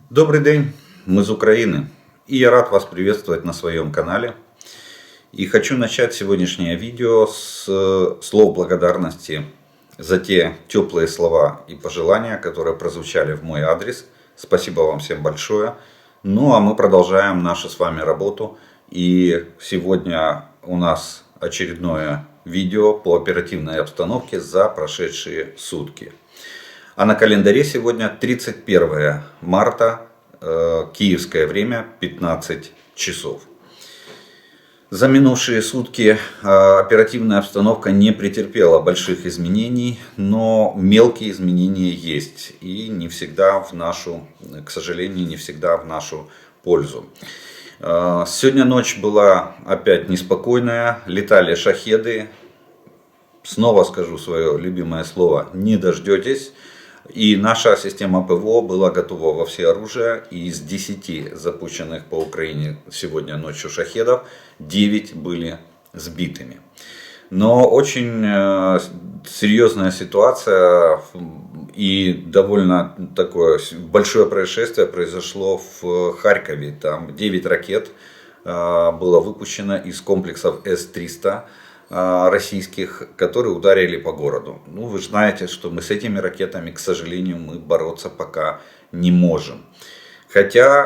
Добрый день, мы из Украины, и я рад вас приветствовать на своем канале. И хочу начать сегодняшнее видео с слов благодарности за те теплые слова и пожелания, которые прозвучали в мой адрес. Спасибо вам всем большое. Ну а мы продолжаем нашу с вами работу. И сегодня у нас очередное видео по оперативной обстановке за прошедшие сутки. А на календаре сегодня 31 марта, киевское время, 15 часов. За минувшие сутки оперативная обстановка не претерпела больших изменений, но мелкие изменения есть. И не всегда в нашу, к сожалению, не всегда в нашу пользу. Сегодня ночь была опять неспокойная, летали шахеды. Снова скажу свое любимое слово: не дождетесь. И наша система ПВО была готова во всеоружие. И из 10 запущенных по Украине сегодня ночью шахедов 9 были сбитыми. Но очень серьезная ситуация и довольно такое большое происшествие произошло в Харькове. Там 9 ракет было выпущено из комплексов С-300 российских, которые ударили по городу. Ну, вы знаете, что мы с этими ракетами, к сожалению, мы бороться пока не можем. Хотя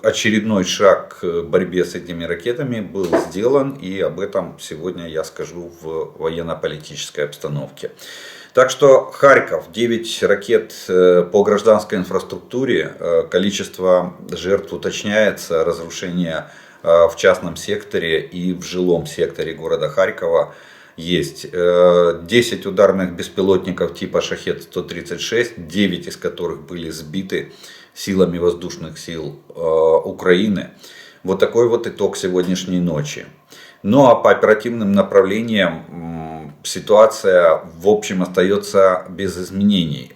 очередной шаг к борьбе с этими ракетами был сделан, и об этом сегодня я скажу в военно-политической обстановке. Так что Харьков, 9 ракет по гражданской инфраструктуре, количество жертв уточняется, разрушения в частном секторе и в жилом секторе города Харькова есть. 10 ударных беспилотников типа Шахед-136, 9 из которых были сбиты силами воздушных сил Украины. Вот такой вот итог сегодняшней ночи. Ну а по оперативным направлениям ситуация в общем остается без изменений.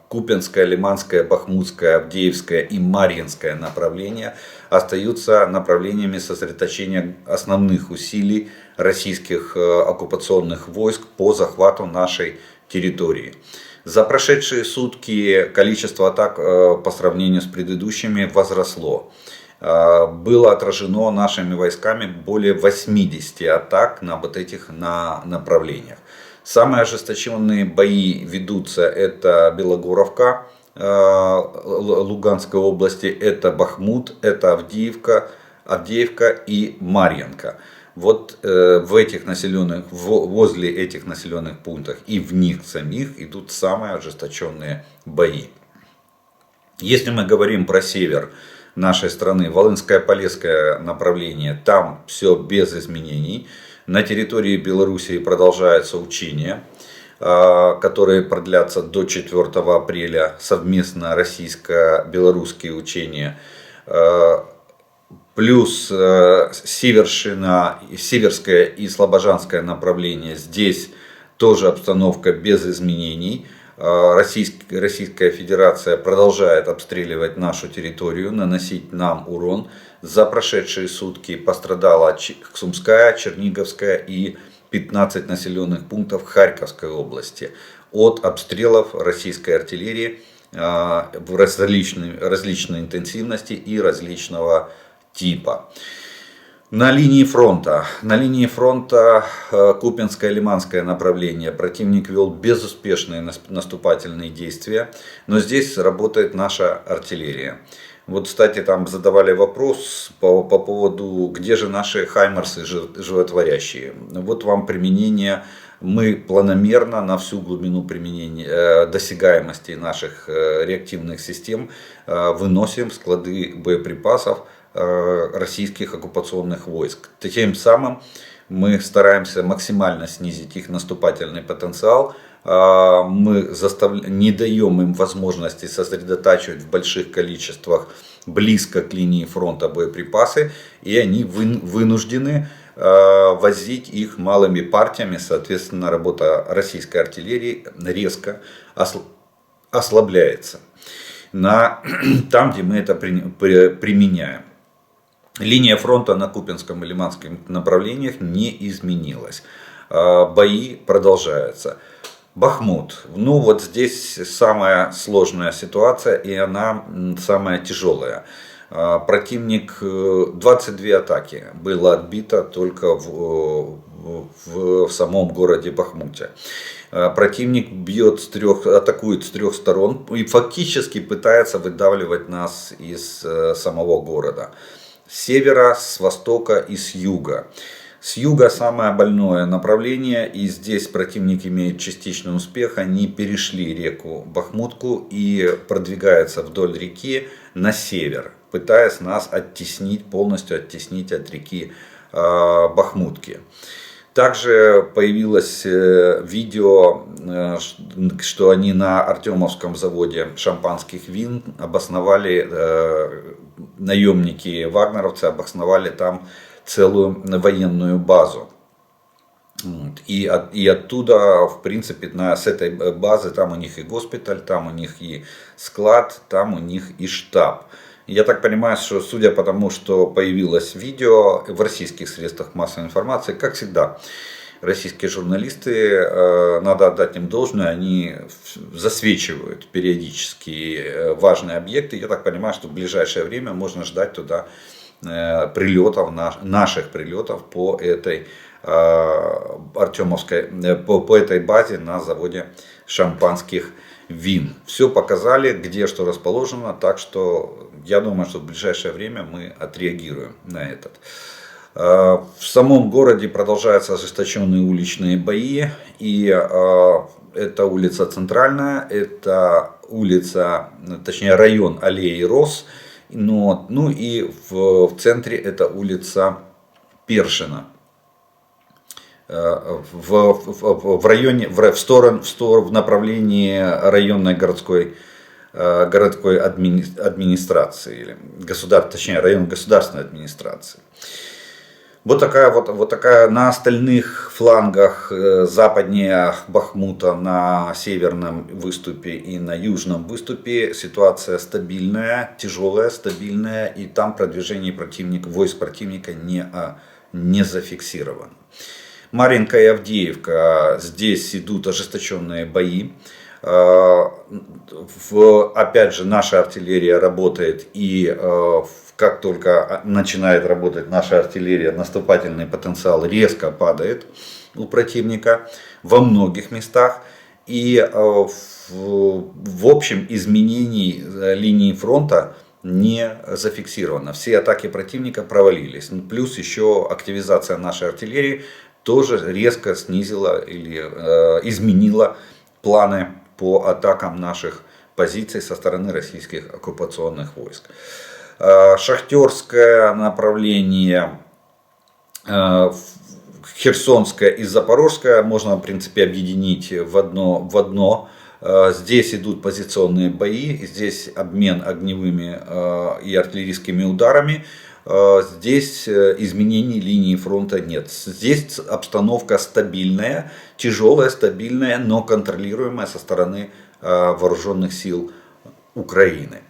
Купянское, Лиманское, Бахмутское, Авдеевское и Марьинское направления остаются направлениями сосредоточения основных усилий российских оккупационных войск по захвату нашей территории. За прошедшие сутки количество атак по сравнению с предыдущими возросло. Было отражено нашими войсками более 80 атак на вот этих направлениях. Самые ожесточенные бои ведутся: это Белогоровка Луганской области, это Бахмут, это Авдеевка и Марьинка. Вот возле этих населенных пунктов и в них самих идут самые ожесточенные бои. Если мы говорим про север нашей страны, Волынское, Полесское направление, там все без изменений. На территории Белоруссии продолжаются учения, которые продлятся до 4 апреля, совместно российско-белорусские учения. Плюс Северское и Слобожанское направление, здесь тоже обстановка без изменений. Российская Федерация продолжает обстреливать нашу территорию, наносить нам урон. За прошедшие сутки пострадала Сумская, Черниговская и 15 населенных пунктов Харьковской области от обстрелов российской артиллерии в различной интенсивности и различного типа. На линии фронта Купянское, Лиманское направление противник вел безуспешные наступательные действия, но здесь работает наша артиллерия. Вот, кстати, там задавали вопрос по поводу, где же наши хаймарсы животворящие. Вот вам применение. Мы планомерно на всю глубину применения досягаемости наших реактивных систем выносим склады боеприпасов российских оккупационных войск. Тем самым мы стараемся максимально снизить их наступательный потенциал. Мы не даем им возможности сосредотачивать в больших количествах близко к линии фронта боеприпасы, и они вынуждены возить их малыми партиями. Соответственно, работа российской артиллерии резко ослабляется там, где мы это применяем. Линия фронта на Купянском и Лиманском направлениях не изменилась. Бои продолжаются. Бахмут. Ну вот здесь самая сложная ситуация, и она самая тяжелая. Противник, 22 атаки было отбито только в самом городе Бахмуте. Противник бьет атакует с трех сторон и фактически пытается выдавливать нас из самого города. С севера, с востока и с юга. С юга самое больное направление, и здесь противник имеет частичный успех. Они перешли реку Бахмутку и продвигаются вдоль реки на север, пытаясь нас оттеснить, полностью оттеснить от реки Бахмутки. Также появилось видео, что они на Артемовском заводе шампанских вин обосновали, наемники вагнеровцы обосновали там целую военную базу. И оттуда, в принципе, с этой базы, там у них и госпиталь, там у них и склад, там у них и штаб. Я так понимаю, что судя по тому, что появилось видео в российских средствах массовой информации, как всегда, российские журналисты, надо отдать им должное, они засвечивают периодически важные объекты. Я так понимаю, что в ближайшее время можно ждать туда прилетов, наших прилетов по этой Артемовской, по этой базе на заводе шампанских вин. Все показали, где что расположено, так что я думаю, что в ближайшее время мы отреагируем на этот. В самом городе продолжаются ожесточенные уличные бои, и это улица Центральная, это улица, точнее район Аллеи Роз, ну и в центре это улица Першина. В районе, в направлении районной городской администрации, или точнее район государственной администрации. Вот такая на остальных флангах западнее Бахмута, на северном выступе и на южном выступе ситуация стабильная, тяжелая, стабильная, и там продвижение войск противника не зафиксировано. Марьинка и Авдеевка, здесь идут ожесточенные бои. Опять же, наша артиллерия работает, и как только начинает работать наша артиллерия, наступательный потенциал резко падает у противника во многих местах. И в общем изменений линии фронта не зафиксировано. Все атаки противника провалились. Плюс еще активизация нашей артиллерии тоже резко снизила или изменила планы по атакам наших позиций со стороны российских оккупационных войск. Шахтерское направление, Херсонское и Запорожское можно в принципе объединить в одно. Здесь идут позиционные бои, здесь обмен огневыми и артиллерийскими ударами. Здесь изменений линии фронта нет. Здесь обстановка стабильная, тяжелая, стабильная, но контролируемая со стороны вооруженных сил Украины.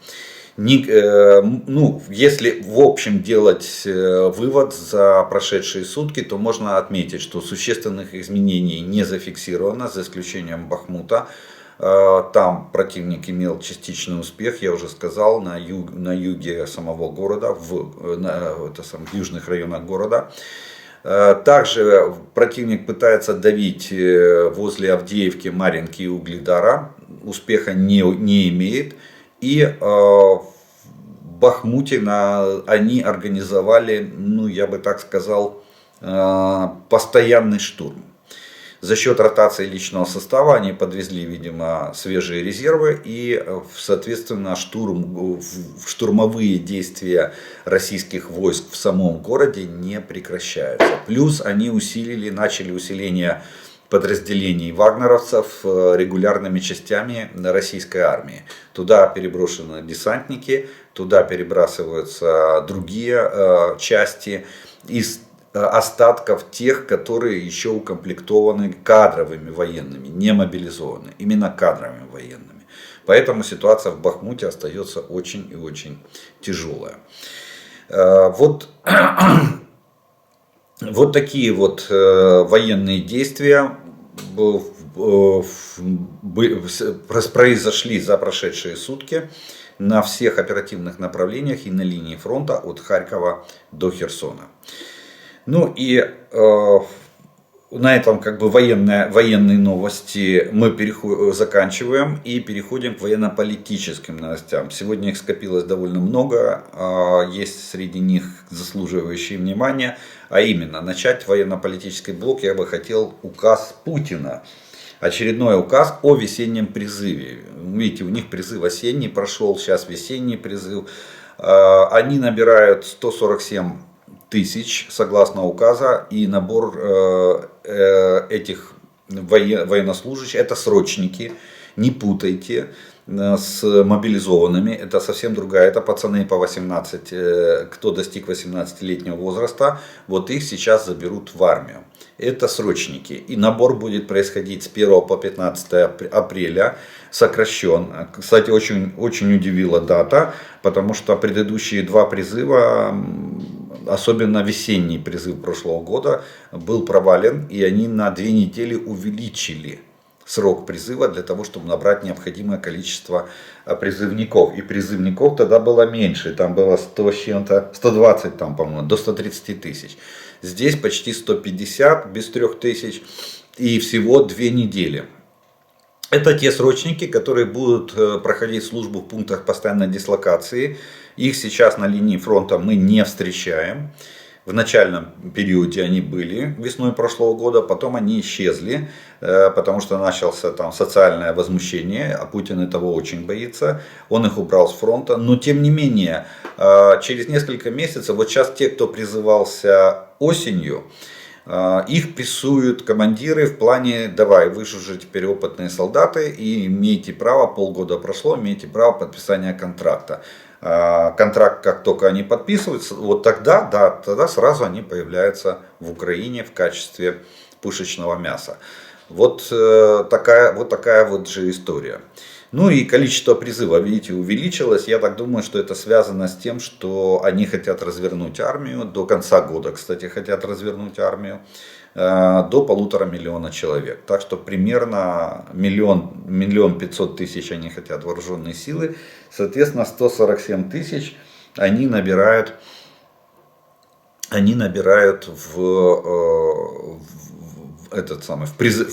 Если в общем делать вывод за прошедшие сутки, то можно отметить, что существенных изменений не зафиксировано, за исключением Бахмута. Там противник имел частичный успех, я уже сказал, на юге самого города, в южных районах города. Также противник пытается давить возле Авдеевки, Марьинки и Угледара, успеха не имеет. И в Бахмуте они организовали, я бы так сказал, постоянный штурм. За счет ротации личного состава они подвезли, видимо, свежие резервы, и, соответственно, штурмовые действия российских войск в самом городе не прекращаются. Плюс они начали усиление подразделений вагнеровцев регулярными частями российской армии. Туда переброшены десантники, туда перебрасываются другие части из остатков тех, которые еще укомплектованы кадровыми военными, не мобилизованы, именно кадровыми военными. Поэтому ситуация в Бахмуте остается очень и очень тяжелая. Вот такие вот военные действия произошли за прошедшие сутки на всех оперативных направлениях и на линии фронта от Харькова до Херсона. Ну и на этом как бы военные новости мы заканчиваем и переходим к военно-политическим новостям. Сегодня их скопилось довольно много, есть среди них заслуживающие внимания, а именно начать военно-политический блок я бы хотел указ Путина. Очередной указ о весеннем призыве. Видите, у них призыв осенний прошел, сейчас весенний призыв. Они набирают 147 тысяч согласно указа, и набор этих военнослужащих, это срочники, не путайте с мобилизованными, это совсем другая, это пацаны по 18, кто достиг 18-летнего возраста, вот их сейчас заберут в армию. Это срочники, и набор будет происходить с 1 по 15 апреля, сокращен. Кстати, очень удивила дата, потому что предыдущие два призыва, особенно весенний призыв прошлого года, был провален, и они на 2 недели увеличили срок призыва для того, чтобы набрать необходимое количество призывников. И призывников тогда было меньше, там было 100 с чем-то, 120 там, по-моему, до 130 тысяч. Здесь почти 150 без 3000 и всего 2 недели. Это те срочники, которые будут проходить службу в пунктах постоянной дислокации. Их сейчас на линии фронта мы не встречаем. В начальном периоде они были весной прошлого года, потом они исчезли, потому что начался там социальное возмущение, а Путин этого очень боится. Он их убрал с фронта, но тем не менее, через несколько месяцев, вот сейчас те, кто призывался осенью, их прессуют командиры в плане: давай, вы же уже теперь опытные солдаты и имеете право, полгода прошло, имеете право подписания контракта. Контракт, как только они подписываются, вот тогда, да, тогда сразу они появляются в Украине в качестве пушечного мяса. Вот такая вот же история. Ну и количество призыва, видите, увеличилось. Я так думаю, что это связано с тем, что они хотят развернуть армию. До конца года, кстати, хотят развернуть армию до 1,5 миллиона человек. Так что примерно 1 500 000 они хотят вооруженные силы. Соответственно, 147 тысяч они набирают в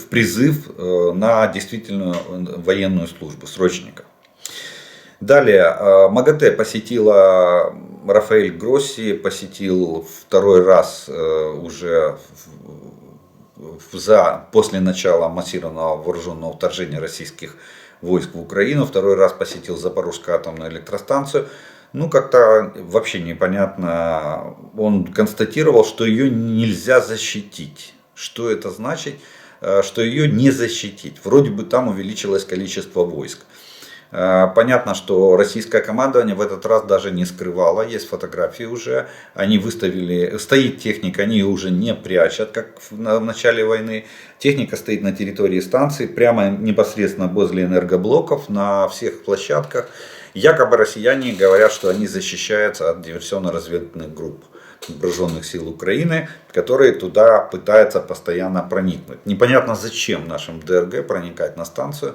призыв на действительно военную службу срочников. Далее, МАГАТЭ посетила Рафаэль Гросси, посетил второй раз уже после начала массированного вооруженного вторжения российских войск в Украину, второй раз посетил Запорожскую атомную электростанцию. Ну, как-то вообще непонятно, он констатировал, что ее нельзя защитить. Что это значит? Что ее не защитить. Вроде бы там увеличилось количество войск. Понятно, что российское командование в этот раз даже не скрывало, есть фотографии уже, они выставили, стоит техника, они ее уже не прячут, как в начале войны. Техника стоит на территории станции, прямо непосредственно возле энергоблоков, на всех площадках. Якобы россияне говорят, что они защищаются от диверсионно-разведывательных групп вооруженных сил Украины, которые туда пытаются постоянно проникнуть. Непонятно, зачем нашим ДРГ проникать на станцию.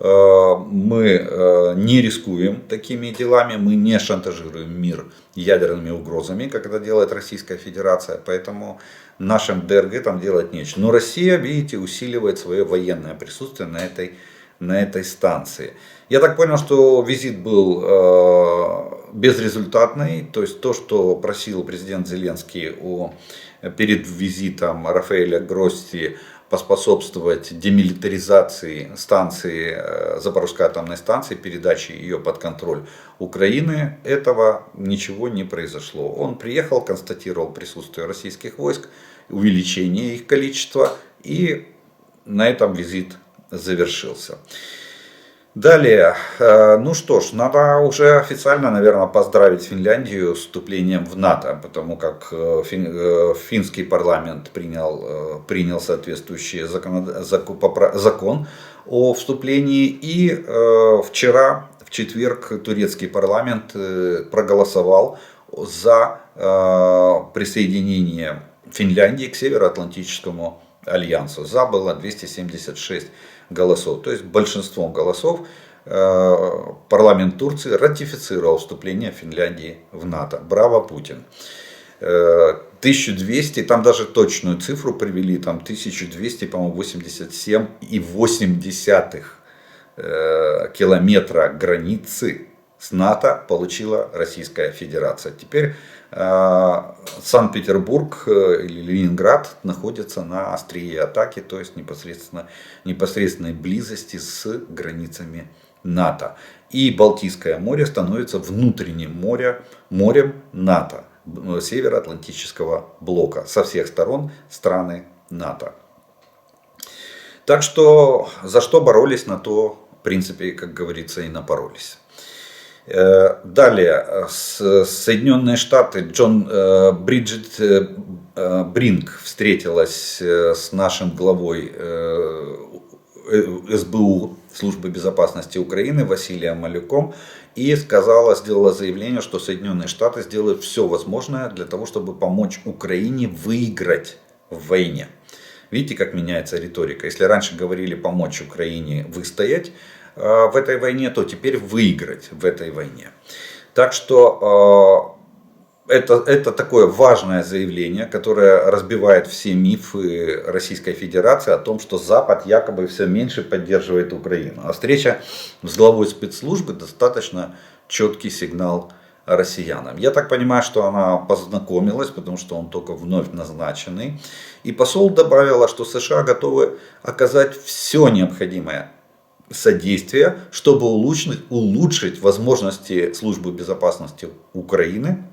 Мы не рискуем такими делами, мы не шантажируем мир ядерными угрозами, как это делает Российская Федерация, поэтому нашим ДРГ там делать нечего. Но Россия, видите, усиливает свое военное присутствие на этой станции. Я так понял, что визит был безрезультатный, то есть то, что просил президент Зеленский перед визитом Рафаэля Гросси поспособствовать демилитаризации станции, Запорожской атомной станции, передаче ее под контроль Украины, этого ничего не произошло. Он приехал, констатировал присутствие российских войск, увеличение их количества, и на этом визит завершился. Далее, ну что ж, надо уже официально, наверное, поздравить Финляндию с вступлением в НАТО, потому как финский парламент принял соответствующий закон о вступлении, и вчера, в четверг, турецкий парламент проголосовал за присоединение Финляндии к Североатлантическому альянсу. За было 276 голосов. То есть большинством голосов парламент Турции ратифицировал вступление Финляндии в НАТО. Браво, Путин. 1200, там даже точную цифру привели, там 1200, по-моему, 87,8 километра границы с НАТО получила Российская Федерация. Теперь Санкт-Петербург или Ленинград находятся на острие атаки, то есть непосредственной близости с границами НАТО. И Балтийское море становится внутренним морем НАТО, Североатлантического блока. Со всех сторон страны НАТО. Так что за что боролись, на то, в принципе, как говорится, и напоролись. Далее, Соединенные Штаты, Бриджит Бринк встретилась с нашим главой СБУ, Службы безопасности Украины, Василием Малюком, и сделала заявление, что Соединенные Штаты сделают все возможное для того, чтобы помочь Украине выиграть в войне. Видите, как меняется риторика. Если раньше говорили помочь Украине выстоять в этой войне, то теперь выиграть в этой войне. Так что это такое важное заявление, которое разбивает все мифы Российской Федерации о том, что Запад якобы все меньше поддерживает Украину. А встреча с главой спецслужбы достаточно четкий сигнал россиянам. Я так понимаю, что она познакомилась, потому что он только вновь назначенный. И посол добавила, что США готовы оказать все необходимое содействие, чтобы улучшить возможности Службы безопасности Украины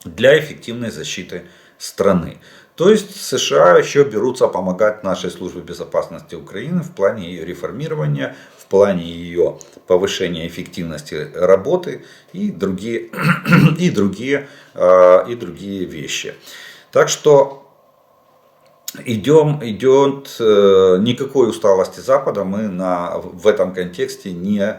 для эффективной защиты страны. То есть США еще берутся помогать нашей Службе безопасности Украины в плане ее реформирования, в плане ее повышения эффективности работы и другие вещи. Так что идет никакой усталости Запада мы в этом контексте не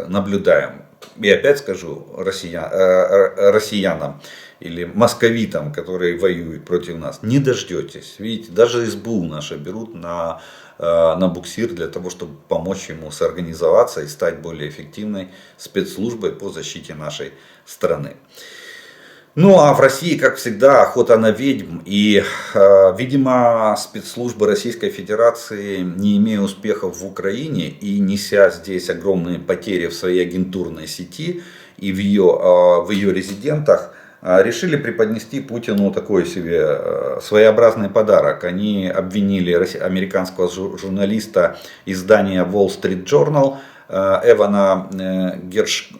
наблюдаем. И опять скажу россиянам или московитам, которые воюют против нас, не дождетесь. Видите, даже СБУ наши берут на буксир для того, чтобы помочь ему сорганизоваться и стать более эффективной спецслужбой по защите нашей страны. Ну а в России, как всегда, охота на ведьм. И, видимо, спецслужбы Российской Федерации, не имея успехов в Украине и неся здесь огромные потери в своей агентурной сети и в ее резидентах, решили преподнести Путину такой себе своеобразный подарок. Они обвинили американского журналиста издания Wall Street Journal Эвана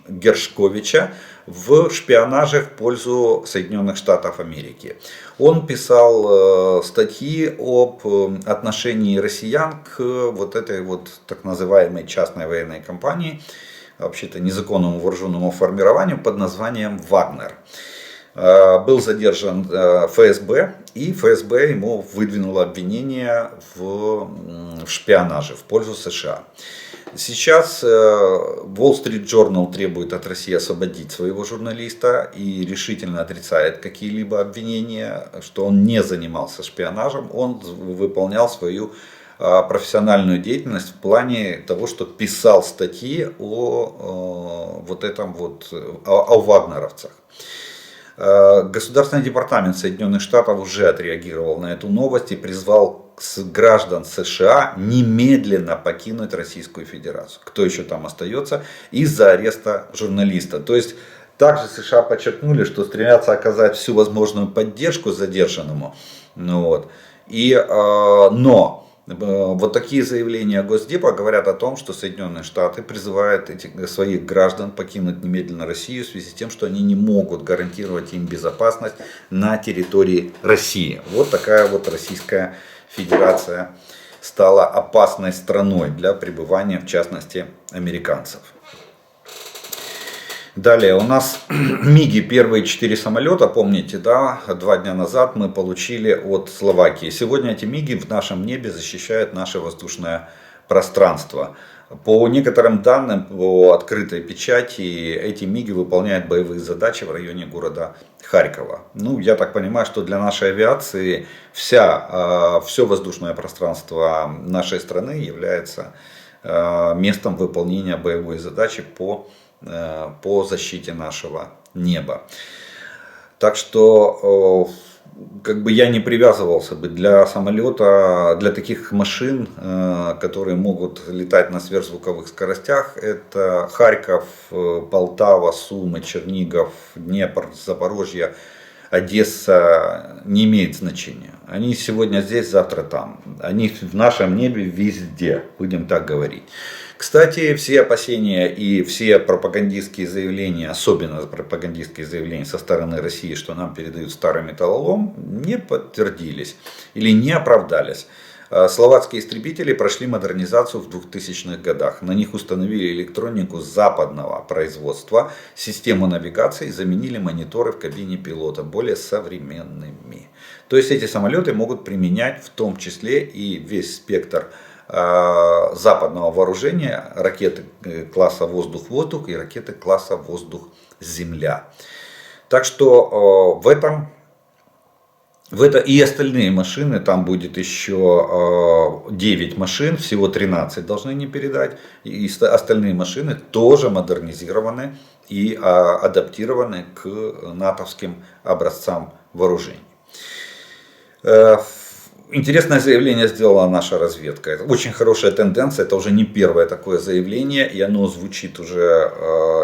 Гершковича в шпионаже в пользу Соединенных Штатов Америки. Он писал статьи об отношении россиян к вот этой вот так называемой частной военной компании, вообще-то незаконному вооруженному формированию под названием «Вагнер». Был задержан ФСБ, и ФСБ ему выдвинуло обвинение в шпионаже в пользу США. Сейчас Wall Street Journal требует от России освободить своего журналиста и решительно отрицает какие-либо обвинения, что он не занимался шпионажем, он выполнял свою профессиональную деятельность в плане того, что писал статьи о вагнеровцах. Государственный департамент Соединенных Штатов уже отреагировал на эту новость и призвал граждан США немедленно покинуть Российскую Федерацию. Кто еще там остается, из-за ареста журналиста. То есть также США подчеркнули, что стремятся оказать всю возможную поддержку задержанному. Но вот такие заявления Госдепа говорят о том, что Соединенные Штаты призывают своих граждан покинуть немедленно Россию в связи с тем, что они не могут гарантировать им безопасность на территории России. Вот такая вот Российская Федерация стала опасной страной для пребывания, в частности, американцев. Далее у нас МиГи, первые 4 самолета, помните, да, 2 дня назад мы получили от Словакии. Сегодня эти МиГи в нашем небе защищают наше воздушное пространство. По некоторым данным, по открытой печати, эти МиГи выполняют боевые задачи в районе города Харькова. Ну, я так понимаю, что для нашей авиации все воздушное пространство нашей страны является местом выполнения боевой задачи по защите нашего неба. Так что как бы я не привязывался бы для самолета, для таких машин, которые могут летать на сверхзвуковых скоростях. Это Харьков, Полтава, Сумы, Чернигов, Днепр, Запорожье, Одесса, не имеет значения. Они сегодня здесь, завтра там. Они в нашем небе везде, будем так говорить. Кстати, все опасения и все пропагандистские заявления, особенно пропагандистские заявления со стороны России, что нам передают старый металлолом, не подтвердились или не оправдались. Словацкие истребители прошли модернизацию в 2000-х годах. На них установили электронику западного производства, систему навигации, заменили мониторы в кабине пилота более современными. То есть эти самолеты могут применять в том числе и весь спектр западного вооружения, ракеты класса воздух-воздух и ракеты класса воздух-земля. Так что и остальные машины, там будет еще 9 машин, всего 13 должны не передать, и остальные машины тоже модернизированы и адаптированы к натовским образцам вооружений. Интересное заявление сделала наша разведка. Это очень хорошая тенденция, это уже не первое такое заявление, и оно звучит уже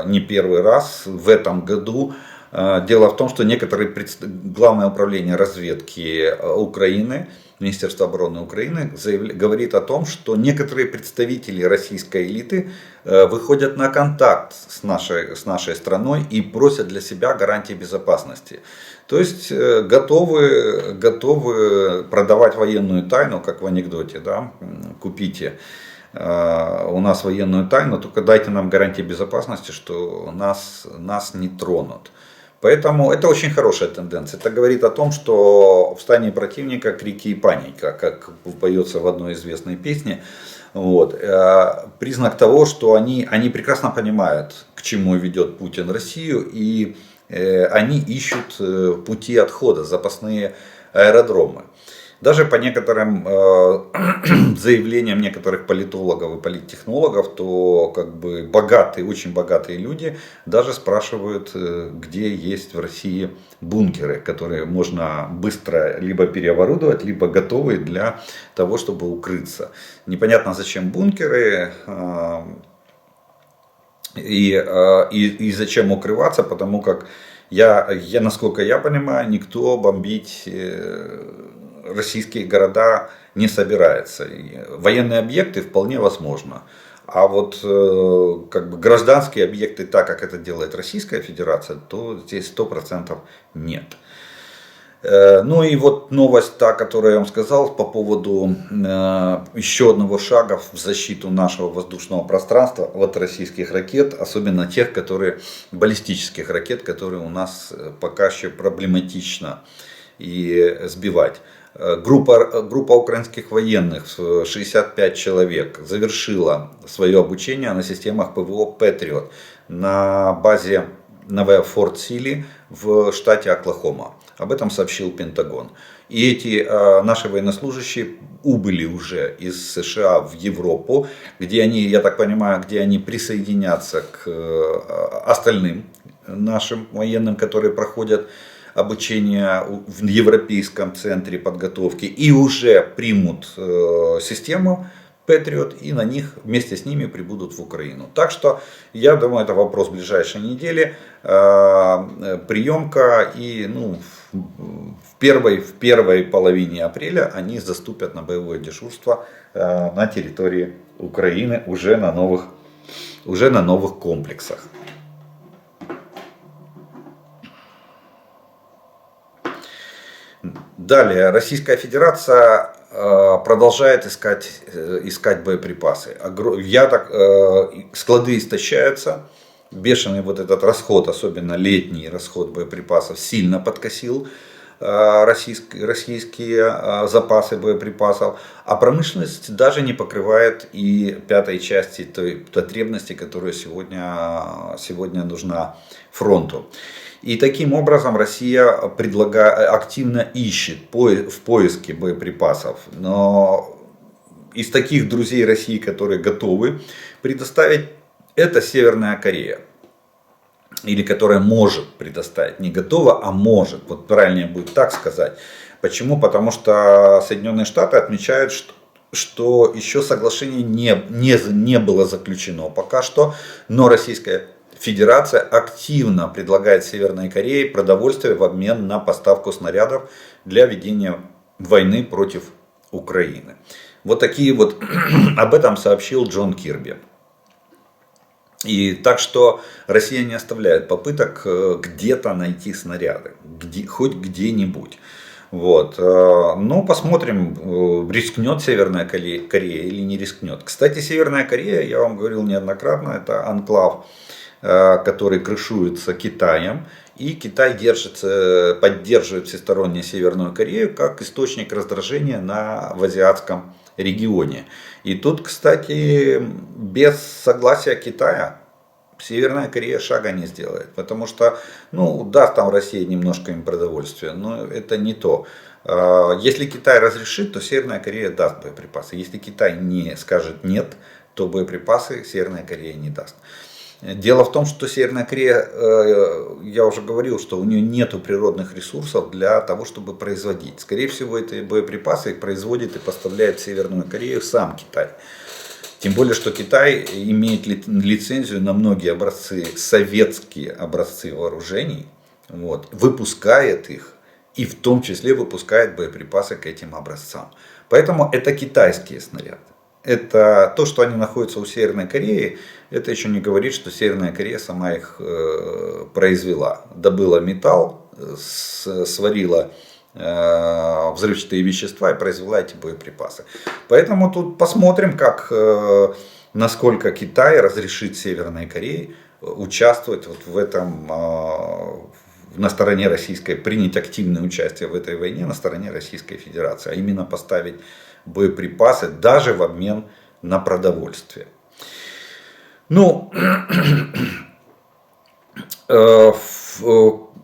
не первый раз в этом году. Дело в том, что Главное управление разведки Украины, Министерство обороны Украины говорит о том, что некоторые представители российской элиты выходят на контакт с нашей страной и просят для себя гарантии безопасности. То есть готовы продавать военную тайну, как в анекдоте, да? Купите у нас военную тайну, только дайте нам гарантии безопасности, что нас не тронут. Поэтому это очень хорошая тенденция. Это говорит о том, что в стане противника крики и паника, как поется в одной известной песне. Вот. Признак того, что они прекрасно понимают, к чему ведет Путин Россию, и они ищут пути отхода, запасные аэродромы. Даже по некоторым заявлениям некоторых политологов и политтехнологов, то как бы очень богатые люди даже спрашивают, где есть в России бункеры, которые можно быстро либо переоборудовать, либо готовые для того, чтобы укрыться. Непонятно, зачем бункеры и зачем укрываться, потому как насколько я понимаю, никто бомбить российские города не собирается. Военные объекты вполне возможно. А вот как бы гражданские объекты, так как это делает Российская Федерация, то здесь 100% нет. Ну и вот новость, та, которую я вам сказал по поводу еще одного шага в защиту нашего воздушного пространства от российских ракет, особенно тех, баллистических ракет, которые у нас пока еще проблематично и сбивать. Группа украинских военных, 65 человек, завершила свое обучение на системах ПВО Patriot на базе Форт Сили в штате Оклахома. Об этом сообщил Пентагон. И эти наши военнослужащие убыли уже из США в Европу, где они, я так понимаю, присоединятся к остальным нашим военным, которые проходят обучение в Европейском центре подготовки, и уже примут систему Patriot, и вместе с ними прибудут в Украину. Так что, я думаю, это вопрос ближайшей недели. Приемка, и в первой половине апреля они заступят на боевое дежурство на территории Украины уже на новых комплексах. Далее, Российская Федерация продолжает искать боеприпасы. Склады истощаются, бешеный вот этот расход, особенно летний расход боеприпасов, сильно подкосил российские запасы боеприпасов, а промышленность даже не покрывает и пятой части той потребности, которая сегодня нужна фронту. И таким образом Россия активно ищет в поиске боеприпасов. Но из таких друзей России, которые готовы предоставить, это Северная Корея. Или которая может предоставить. Не готова, а может. Вот правильнее будет так сказать. Почему? Потому что Соединенные Штаты отмечают, что еще соглашение не было заключено пока что. Но Российская Федерация активно предлагает Северной Корее продовольствие в обмен на поставку снарядов для ведения войны против Украины. Вот такие вот, об этом сообщил Джон Кирби. И так что Россия не оставляет попыток где-то найти снаряды, хоть где-нибудь. Вот. Ну, посмотрим, рискнет Северная Корея или не рискнет. Кстати, Северная Корея, я вам говорил неоднократно, это анклав, который крышуется Китаем. И Китай поддерживает всесторонне Северную Корею как источник раздражения в азиатском регионе. И тут, кстати, без согласия Китая Северная Корея шага не сделает. Потому что, даст там Россия немножко им продовольствия, но это не то. Если Китай разрешит, то Северная Корея даст боеприпасы. Если Китай не скажет нет, то боеприпасы Северная Корея не даст. Дело в том, что Северная Корея, я уже говорил, что у нее нет природных ресурсов для того, чтобы производить. Скорее всего, эти боеприпасы производит и поставляет в Северную Корею сам Китай. Тем более, что Китай имеет лицензию на многие образцы, советские образцы вооружений, выпускает их и в том числе выпускает боеприпасы к этим образцам. Поэтому это китайские снаряды. Это то, что они находятся у Северной Кореи, это еще не говорит, что Северная Корея сама их произвела. Добыла металл, сварила взрывчатые вещества и произвела эти боеприпасы. Поэтому тут посмотрим, насколько Китай разрешит Северной Корее участвовать в этом, на стороне российской, принять активное участие в этой войне на стороне Российской Федерации, а именно поставить боеприпасы даже в обмен на продовольствие.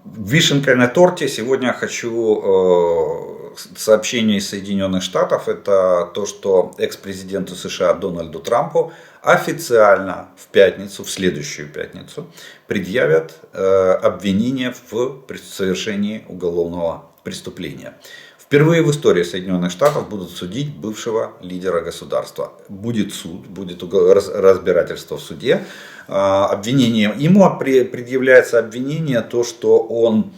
Вишенкой на торте сегодня хочу сообщение из Соединенных Штатов. Это то, что экс-президенту США Дональду Трампу официально в следующую пятницу, предъявят обвинение в совершении уголовного преступления. Впервые в истории Соединенных Штатов будут судить бывшего лидера государства. Будет суд, будет разбирательство в суде. Ему предъявляется обвинение, то, что он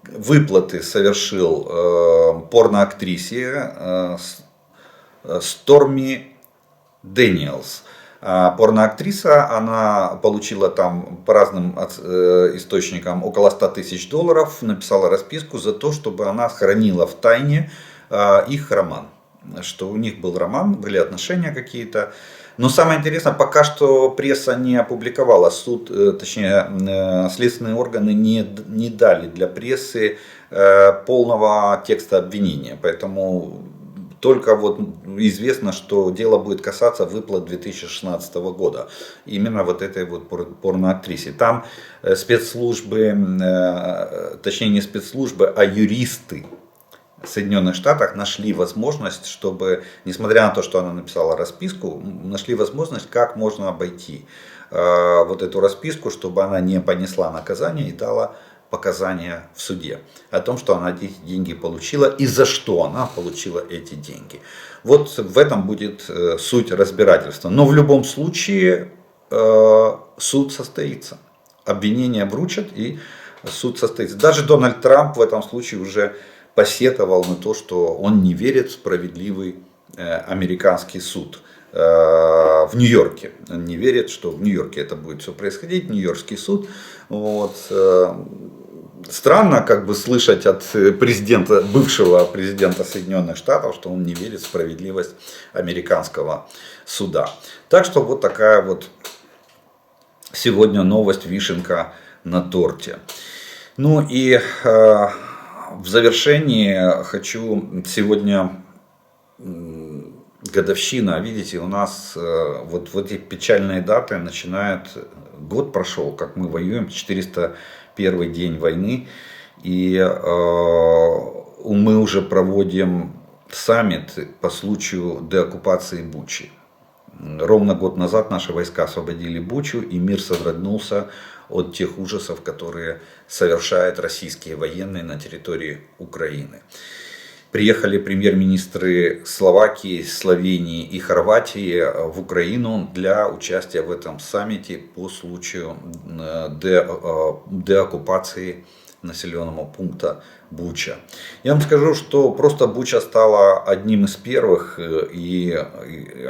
выплаты совершил порноактрисе Сторми Дэниелс. Порноактриса, она получила там по разным источникам около $100 000, написала расписку за то, чтобы она хранила в тайне их роман. Что у них был роман, были отношения какие-то. Но самое интересное, пока что пресса не опубликовала, следственные органы не дали для прессы полного текста обвинения. Поэтому только известно, что дело будет касаться выплат 2016 года. Именно этой порноактрисе. Там спецслужбы, точнее не спецслужбы, а юристы в Соединенных Штатах нашли возможность, чтобы, несмотря на то, что она написала расписку, нашли возможность, как можно обойти эту расписку, чтобы она не понесла наказание и дала показания в суде о том, что она эти деньги получила и за что она получила эти деньги. В этом будет суть разбирательства. Но в любом случае суд состоится. Обвинения вручат и суд состоится. Даже Дональд Трамп в этом случае уже посетовал на то, что он не верит в справедливый американский суд в Нью-Йорке. Он не верит, что в Нью-Йорке это будет все происходить, Нью-Йоркский суд. Странно слышать от бывшего президента Соединенных Штатов, что он не верит в справедливость американского суда. Так что такая сегодня новость, вишенка на торте. Ну и в завершении хочу сегодня годовщина. Видите, у нас вот в эти печальные даты начинают, год прошел, как мы воюем, 401 день войны. И мы уже проводим саммит по случаю деоккупации Бучи. Ровно год назад наши войска освободили Бучу, и мир содрогнулся от тех ужасов, которые совершают российские военные на территории Украины. Приехали премьер-министры Словакии, Словении и Хорватии в Украину для участия в этом саммите по случаю деоккупации населенного пункта Буча. Я вам скажу, что просто Буча стала одним из первых, и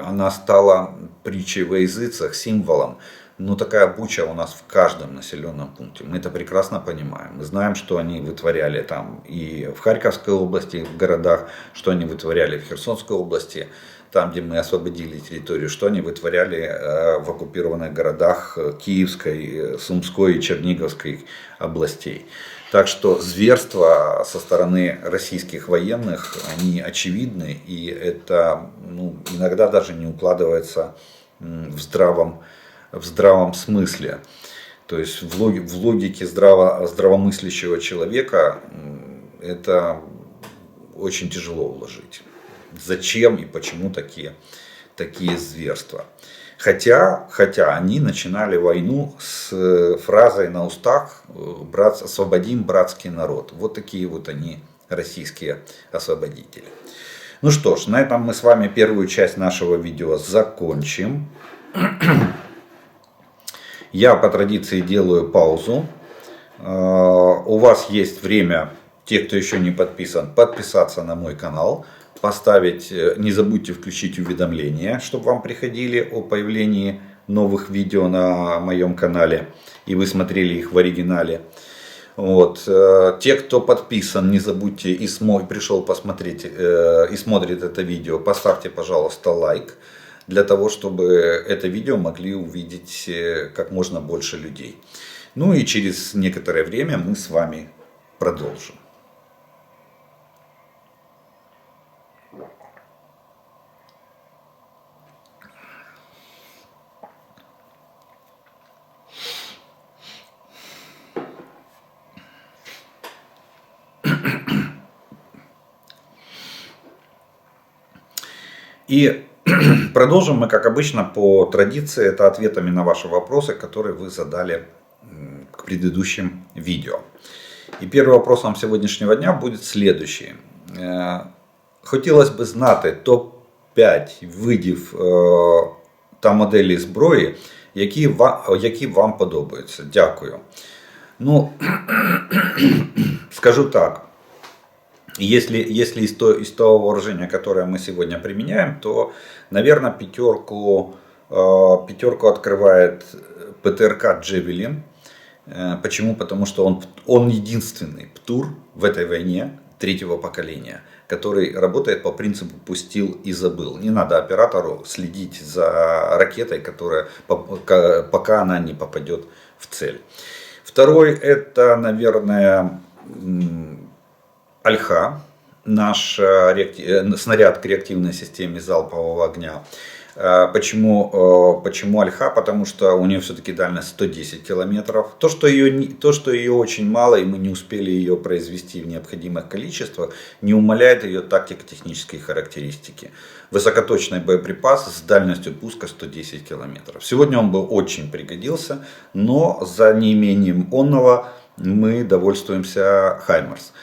она стала притчей во языцах, символом. Но такая Буча у нас в каждом населенном пункте. Мы это прекрасно понимаем. Мы знаем, что они вытворяли там и в Харьковской области, в городах, что они вытворяли в Херсонской области, там, где мы освободили территорию, что они вытворяли в оккупированных городах Киевской, Сумской и Черниговской областей. Так что зверства со стороны российских военных, они очевидны, и это иногда даже не укладывается в здравом смысле. То есть в логике здравомыслящего человека это очень тяжело уложить. Зачем и почему такие зверства? Хотя они начинали войну с фразой на устах «освободим братский народ». Вот такие вот они, российские освободители. Ну что ж, на этом мы с вами первую часть нашего видео закончим. Я по традиции делаю паузу. У вас есть время, те, кто еще не подписан, подписаться на мой канал. Поставить, не забудьте включить уведомления, чтобы вам приходили о появлении новых видео на моем канале, и вы смотрели их в оригинале. Вот. Те, кто подписан, не забудьте и пришел посмотреть и смотрит это видео, поставьте, пожалуйста, лайк, для того, чтобы это видео могли увидеть как можно больше людей. Ну и через некоторое время мы с вами продолжим. И продолжим мы, как обычно, по традиции, это ответами на ваши вопросы, которые вы задали к предыдущим видео. И первый вопрос вам сегодняшнего дня будет следующий. Хотілося б знати топ-5 видів та моделі зброї, які вам подобаються. Дякую. Ну, скажу так. Если из того вооружения, которое мы сегодня применяем, то, наверное, пятерку открывает ПТРК «Джевелин». Почему? Потому что он единственный ПТУР в этой войне третьего поколения, который работает по принципу «пустил и забыл». Не надо оператору следить за ракетой, пока она не попадет в цель. Второй — это, наверное, Альха, наш снаряд к реактивной системе залпового огня. Почему Альха? Потому что у нее все-таки дальность 110 километров. То, что ее очень мало, и мы не успели ее произвести в необходимых количествах, не умаляет ее тактико-технические характеристики. Высокоточный боеприпас с дальностью пуска 110 километров. Сегодня он бы очень пригодился, но за неимением онного мы довольствуемся Хаймарс.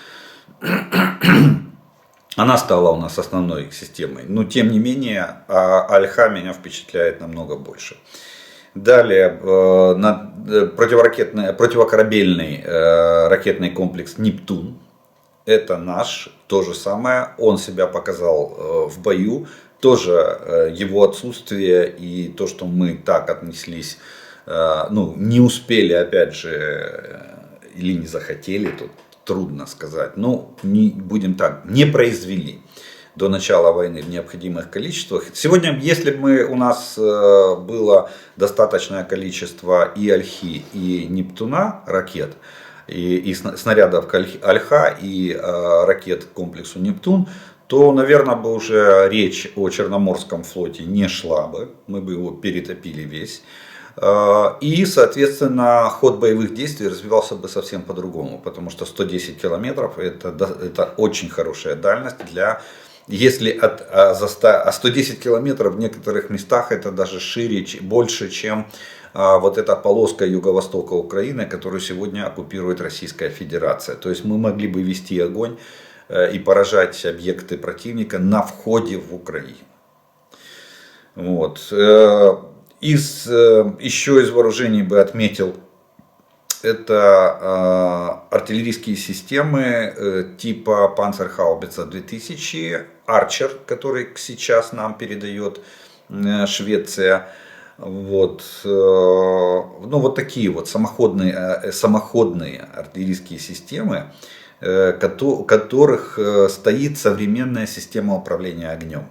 Она стала у нас основной системой, но тем не менее Альха меня впечатляет намного больше. Далее противокорабельный ракетный комплекс «Нептун». Это наш, то же самое, он себя показал в бою. Тоже его отсутствие и то, что мы так отнеслись, не успели, опять же, или не захотели, тут трудно сказать, будем так, не произвели до начала войны в необходимых количествах. Сегодня, если бы у нас было достаточное количество и Альхи, и Нептуна ракет, и снарядов к Альха и ракет к комплексу Нептун, то, наверное, бы уже речь о Черноморском флоте не шла бы, мы бы его перетопили весь. И, соответственно, ход боевых действий развивался бы совсем по-другому, потому что 110 километров это очень хорошая дальность для... Если 110 километров в некоторых местах это даже шире, больше, чем вот эта полоска юго-востока Украины, которую сегодня оккупирует Российская Федерация. То есть мы могли бы вести огонь и поражать объекты противника на входе в Украину. Вот. Еще из вооружений бы отметил, это артиллерийские системы типа Panzerhaubitze 2000, Archer, который сейчас нам передает Швеция. Вот. Ну, вот такие вот самоходные артиллерийские системы, у которых стоит современная система управления огнем.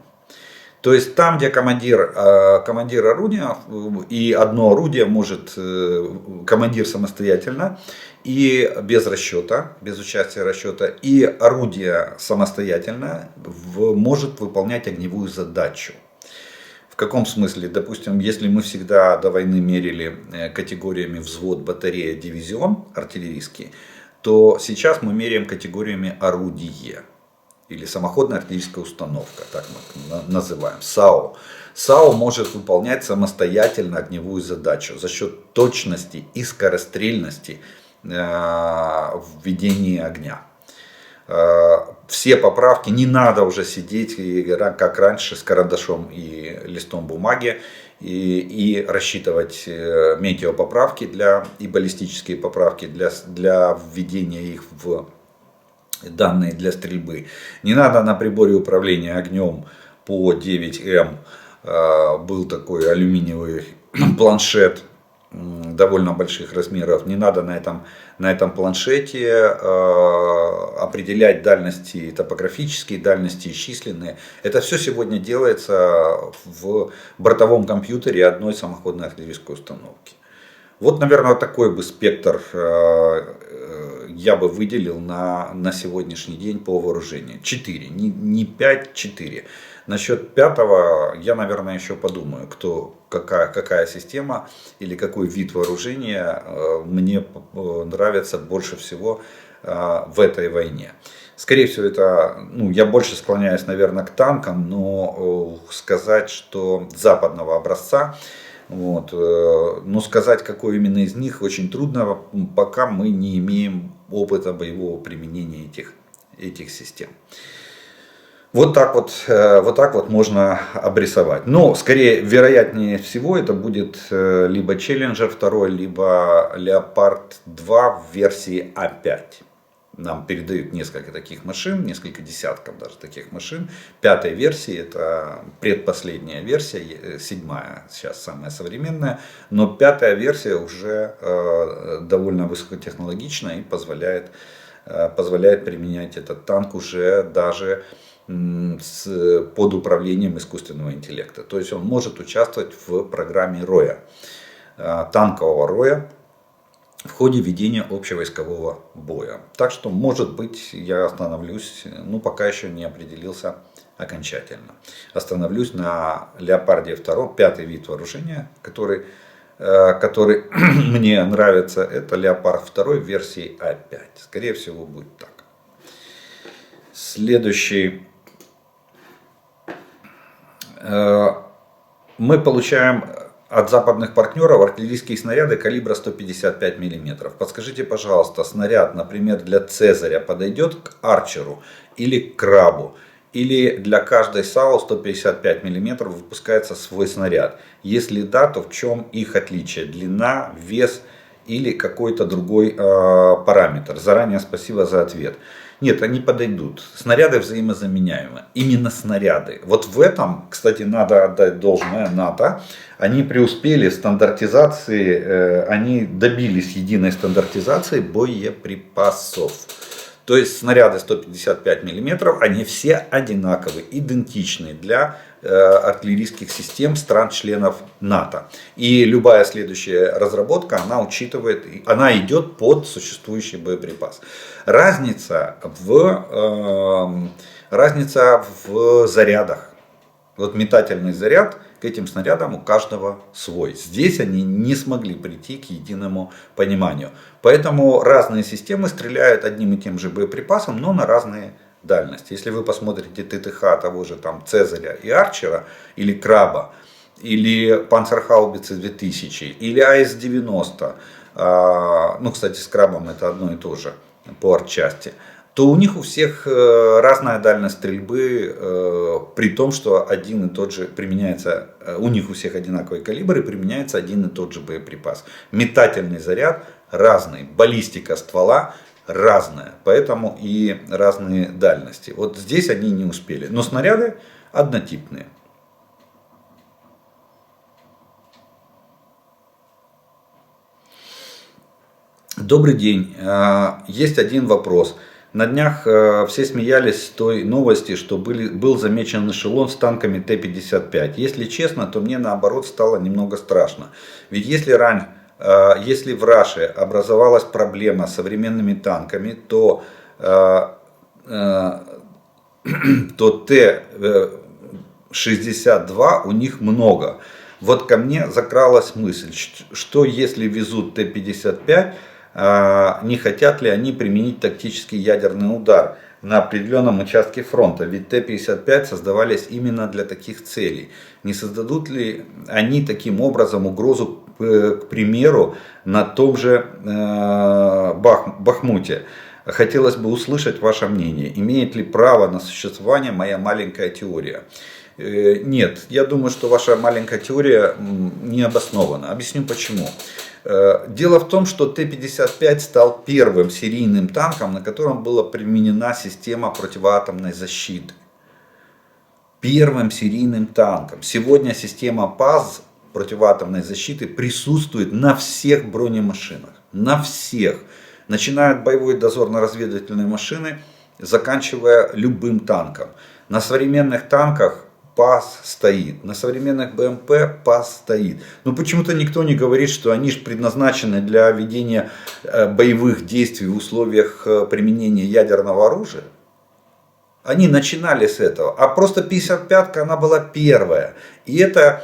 То есть там, где командир орудия, и одно орудие может командир самостоятельно и без расчета, без участия расчета, и орудие самостоятельно может выполнять огневую задачу. В каком смысле? Допустим, если мы всегда до войны мерили категориями взвод, батарея, дивизион артиллерийский, то сейчас мы меряем категориями орудие. Или самоходная артиллерийская установка, так мы называем, САУ. САУ может выполнять самостоятельно огневую задачу за счет точности и скорострельности в ведении огня. Все поправки, не надо уже сидеть, как раньше, с карандашом и листом бумаги и рассчитывать метеопоправки и баллистические поправки для введения их в данные для стрельбы. Не надо на приборе управления огнем по 9М. Был такой алюминиевый планшет довольно больших размеров. Не надо на этом планшете определять дальности топографические, дальности исчисленные. Это все сегодня делается в бортовом компьютере одной самоходной артиллерийской установки. Вот, наверное, такой бы спектр я бы выделил на сегодняшний день по вооружению. 4, не 5, 4. Насчет пятого я, наверное, еще подумаю, какая система или какой вид вооружения мне нравится больше всего в этой войне. Скорее всего, я больше склоняюсь, наверное, к танкам, но сказать, что западного образца, но сказать, какой именно из них, очень трудно, пока мы не имеем опыта боевого применения этих систем. Вот так вот можно обрисовать. Но скорее, вероятнее всего, это будет либо Challenger 2, либо Leopard 2 в версии А5. Нам передают несколько таких машин, несколько десятков даже таких машин. 5-й версии, это предпоследняя версия, 7-я сейчас самая современная. Но 5-я версия уже довольно высокотехнологичная и позволяет применять этот танк уже даже под управлением искусственного интеллекта. То есть он может участвовать в программе роя, танкового роя, в ходе ведения общевойскового боя. Так что, может быть, я остановлюсь, пока еще не определился окончательно. Остановлюсь на Леопарде 2, 5-й вид вооружения, который мне нравится. Это Леопард 2 в версии А5. Скорее всего, будет так. Следующий. Мы получаем от западных партнеров артиллерийские снаряды калибра 155 мм. Подскажите, пожалуйста, снаряд, например, для Цезаря подойдет к Арчеру или к Крабу? Или для каждой САУ 155 мм выпускается свой снаряд? Если да, то в чем их отличие? Длина, вес или какой-то другой параметр? Заранее спасибо за ответ. Нет, они подойдут. Снаряды взаимозаменяемы. Именно снаряды. Вот в этом, кстати, надо отдать должное НАТО. Они преуспели в стандартизации, они добились единой стандартизации боеприпасов. То есть снаряды 155 мм, они все одинаковые, идентичные для артиллерийских систем стран-членов НАТО. И любая следующая разработка, она учитывает, она идет под существующий боеприпас. Разница в зарядах. Вот метательный заряд, к этим снарядам у каждого свой. Здесь они не смогли прийти к единому пониманию. Поэтому разные системы стреляют одним и тем же боеприпасом, но на разные дальности. Если вы посмотрите ТТХ того же там Цезаря и Арчера, или Краба, или Панцерхаубицы 2000, или АС-90, ну, кстати, с Крабом это одно и то же по артчасти, то у них у всех разная дальность стрельбы, при том, что один и тот же применяется, у них у всех одинаковый калибр и применяется один и тот же боеприпас. Метательный заряд разный, баллистика ствола разная, поэтому и разные дальности. Вот здесь они не успели, но снаряды однотипные. Добрый день. Есть один вопрос. На днях все смеялись с той новости, что был замечен эшелон с танками Т-55. Если честно, то мне наоборот стало немного страшно. Ведь если в Раше образовалась проблема с современными танками, то Т-62 у них много. Вот ко мне закралась мысль, что если везут Т-55, не хотят ли они применить тактический ядерный удар на определенном участке фронта, ведь Т-55 создавались именно для таких целей. Не создадут ли они таким образом угрозу, к примеру, на том же Бахмуте? Хотелось бы услышать ваше мнение. Имеет ли право на существование моя маленькая теория? Нет, я думаю, что ваша маленькая теория не обоснована. Объясню почему. Дело в том, что Т-55 стал первым серийным танком, на котором была применена система противоатомной защиты. Первым серийным танком. Сегодня система ПАЗ противоатомной защиты присутствует на всех бронемашинах. На всех. Начиная от боевой дозорно-разведывательной машины, заканчивая любым танком. На современных танках ПАЗ стоит. На современных БМП ПАЗ стоит. Но почему-то никто не говорит, что они же предназначены для ведения боевых действий в условиях применения ядерного оружия. Они начинали с этого. А просто 55-ка, она была первая. И это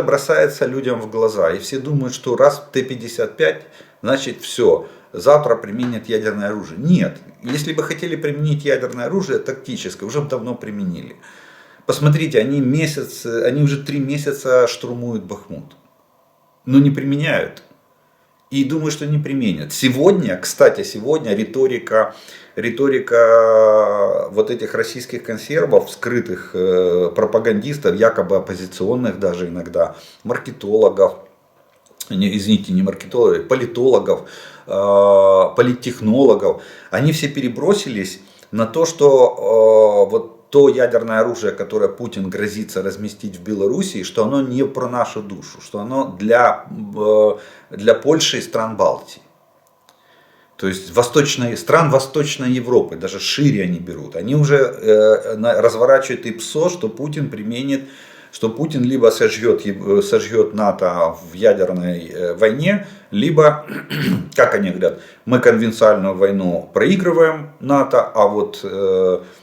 бросается людям в глаза. И все думают, что раз Т-55, значит все. Завтра применят ядерное оружие. Нет. Если бы хотели применить ядерное оружие тактическое, уже давно применили. Посмотрите, они уже 3 месяца штурмуют Бахмут. Но не применяют. И думаю, что не применят. Сегодня риторика вот этих российских консервов, скрытых пропагандистов, якобы оппозиционных даже иногда, маркетологов, извините, не маркетологов, политологов, политтехнологов, они все перебросились на то, что вот то ядерное оружие, которое Путин грозится разместить в Белоруссии, что оно не про нашу душу, что оно для Польши и стран Балтии. То есть стран Восточной Европы, даже шире они берут. Они уже разворачивают ИПСО, что Путин либо сожжет НАТО в ядерной войне, либо, как они говорят, мы конвенциальную войну проигрываем НАТО, а вот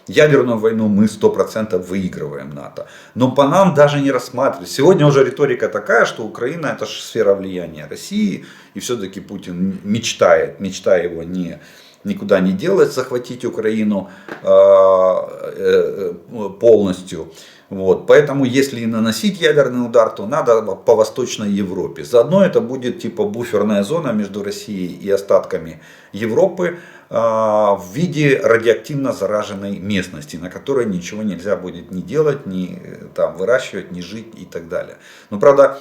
ядерную войну мы 100% выигрываем НАТО. Но по нам даже не рассматривают. Сегодня уже риторика такая, что Украина это же сфера влияния России, и все-таки Путин мечта его никуда не делать, захватить Украину полностью. Вот. Поэтому если наносить ядерный удар, то надо по Восточной Европе. Заодно это будет типа буферная зона между Россией и остатками Европы в виде радиоактивно зараженной местности, на которой ничего нельзя будет ни делать, ни там выращивать, ни жить и так далее. Но правда,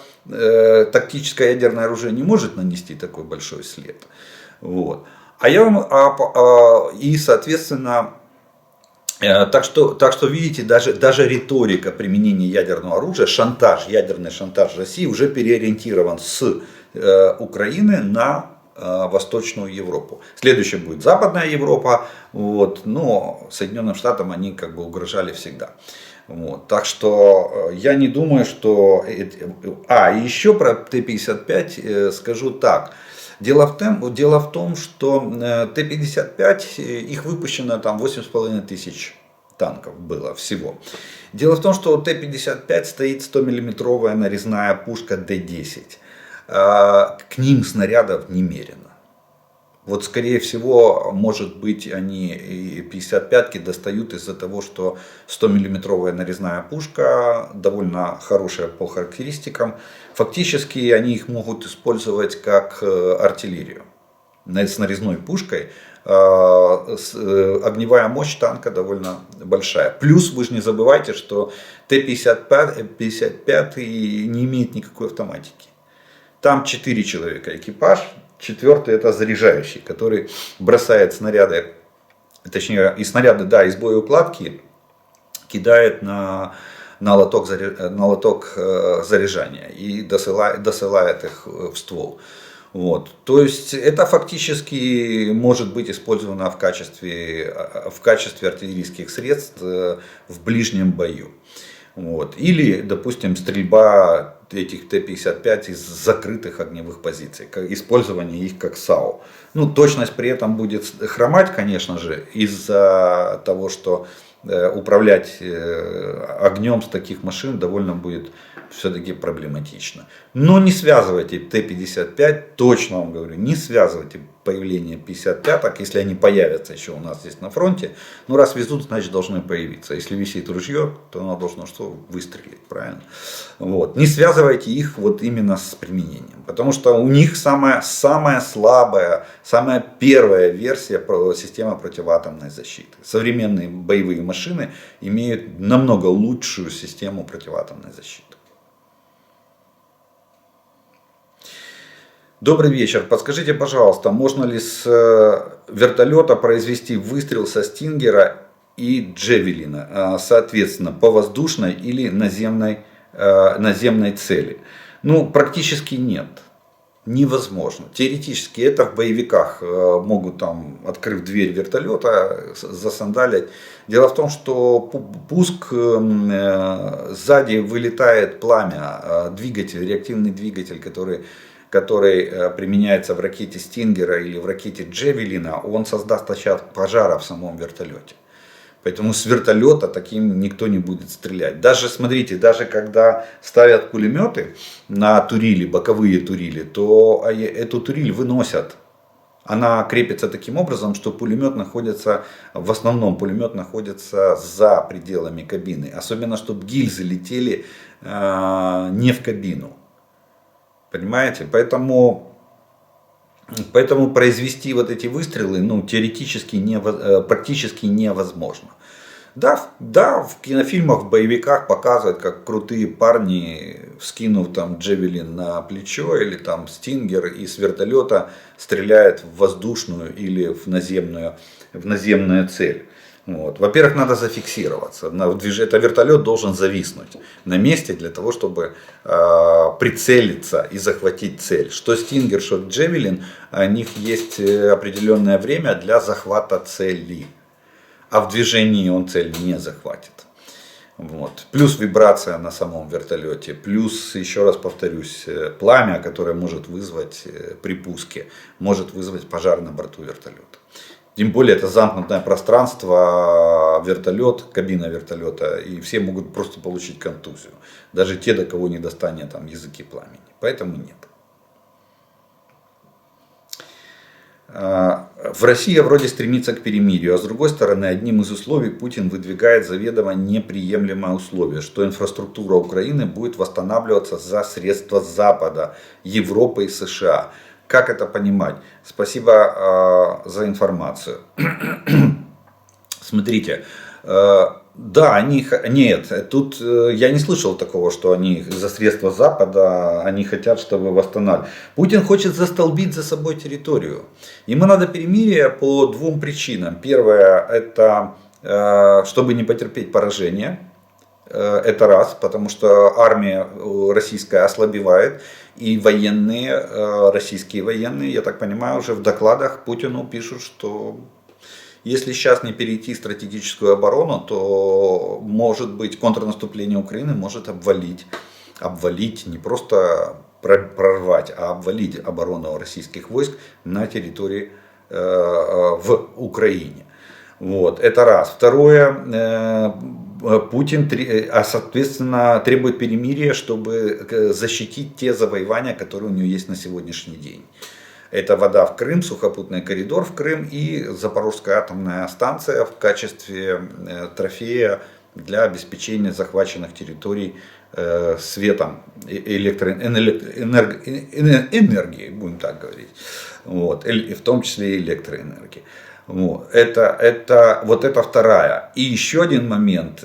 тактическое ядерное оружие не может нанести такой большой след. Вот. И соответственно, так что видите, даже риторика применения ядерного оружия, ядерный шантаж России уже переориентирован с Украины на Восточную Европу. Следующая будет Западная Европа, вот, но Соединенным Штатам они как бы угрожали всегда. Вот. Так что я не думаю, что... и еще про Т-55 скажу так. Дело в том, что Т-55, их выпущено там 8,5 тысяч танков было всего. Дело в том, что у Т-55 стоит 100-миллиметровая нарезная пушка Д-10. К ним снарядов немерено. Вот скорее всего, может быть, они и 55-ки достают из-за того, что 100-миллиметровая нарезная пушка довольно хорошая по характеристикам. Фактически они их могут использовать как артиллерию. С нарезной пушкой огневая мощь танка довольно большая. Плюс вы же не забывайте, что Т-55 не имеет никакой автоматики. Там 4 человека экипаж. Четвертый это заряжающий, который бросает снаряды, точнее и снаряды, да, из боеукладки кидает на лоток заряжания и досылает их в ствол. Вот. То есть это фактически может быть использовано в качестве артиллерийских средств в ближнем бою. Вот. Или, допустим, стрельба этих Т-55 из закрытых огневых позиций, использование их как САУ. Ну, точность при этом будет хромать, конечно же, из-за того, что управлять огнем с таких машин довольно будет все-таки проблематично. Но не связывайте Т-55, точно вам говорю, не связывайте появление 55-ок, если они появятся еще у нас здесь на фронте. Ну, раз везут, значит должны появиться. Если висит ружье, то оно должно что? Выстрелить, правильно? Вот. Не связывайте их вот именно с применением. Потому что у них самая слабая, самая первая версия системы противоатомной защиты. Современные боевые машины имеют намного лучшую систему противоатомной защиты. Добрый вечер. Подскажите, пожалуйста, можно ли с вертолета произвести выстрел со Стингера и Джевелина, соответственно, по воздушной или наземной цели? Ну, практически нет. Невозможно. Теоретически это в боевиках могут там, открыв дверь вертолета, засандалить. Дело в том, что пуск сзади вылетает пламя, двигатель, реактивный двигатель, который применяется в ракете Стингера или в ракете Джевелина, он создаст очаг пожара в самом вертолете. Поэтому с вертолета таким никто не будет стрелять. Даже, смотрите, даже когда ставят пулеметы на турели, боковые турели, то эту турель выносят. Она крепится таким образом, что в основном пулемет находится за пределами кабины. Особенно, чтобы гильзы летели не в кабину. Понимаете? Поэтому произвести вот эти выстрелы теоретически практически невозможно. Да, в кинофильмах, в боевиках показывают, как крутые парни, вскинув там Джевелин на плечо или там Стингер, и с вертолета стреляют в воздушную или в наземную цель. Вот. Во-первых, надо зафиксироваться. Это вертолет должен зависнуть на месте для того, чтобы прицелиться и захватить цель. Что Стингер, что Джевелин, у них есть определенное время для захвата цели. А в движении он цель не захватит. Вот. Плюс вибрация на самом вертолете. Плюс, еще раз повторюсь, пламя, которое может вызвать при пуске, может вызвать пожар на борту вертолета. Тем более это замкнутое пространство, вертолет, кабина вертолета, и все могут просто получить контузию. Даже те, до кого не достанет там языки пламени. Поэтому нет. В России вроде стремится к перемирию, а с другой стороны, одним из условий Путин выдвигает заведомо неприемлемое условие, что инфраструктура Украины будет восстанавливаться за средства Запада, Европы и США. Как это понимать? Спасибо за информацию. Смотрите, да, нет, тут я не слышал такого, что они за средства Запада, они хотят, чтобы восстанавливать. Путин хочет застолбить за собой территорию. Ему надо перемирие по двум причинам. Первое, это чтобы не потерпеть поражение. Это раз, потому что армия российская ослабевает, и российские военные, я так понимаю, уже в докладах Путину пишут, что если сейчас не перейти в стратегическую оборону, то может быть контрнаступление Украины может обвалить, не просто прорвать, а обвалить оборону российских войск на территории в Украине. Вот, это раз. Второе, Путин, соответственно, требует перемирия, чтобы защитить те завоевания, которые у него есть на сегодняшний день. Это вода в Крым, сухопутный коридор в Крым и Запорожская атомная станция в качестве трофея для обеспечения захваченных территорий светом, энергией, будем так говорить, вот, в том числе и электроэнергией. Вот. Это вторая. И еще один момент.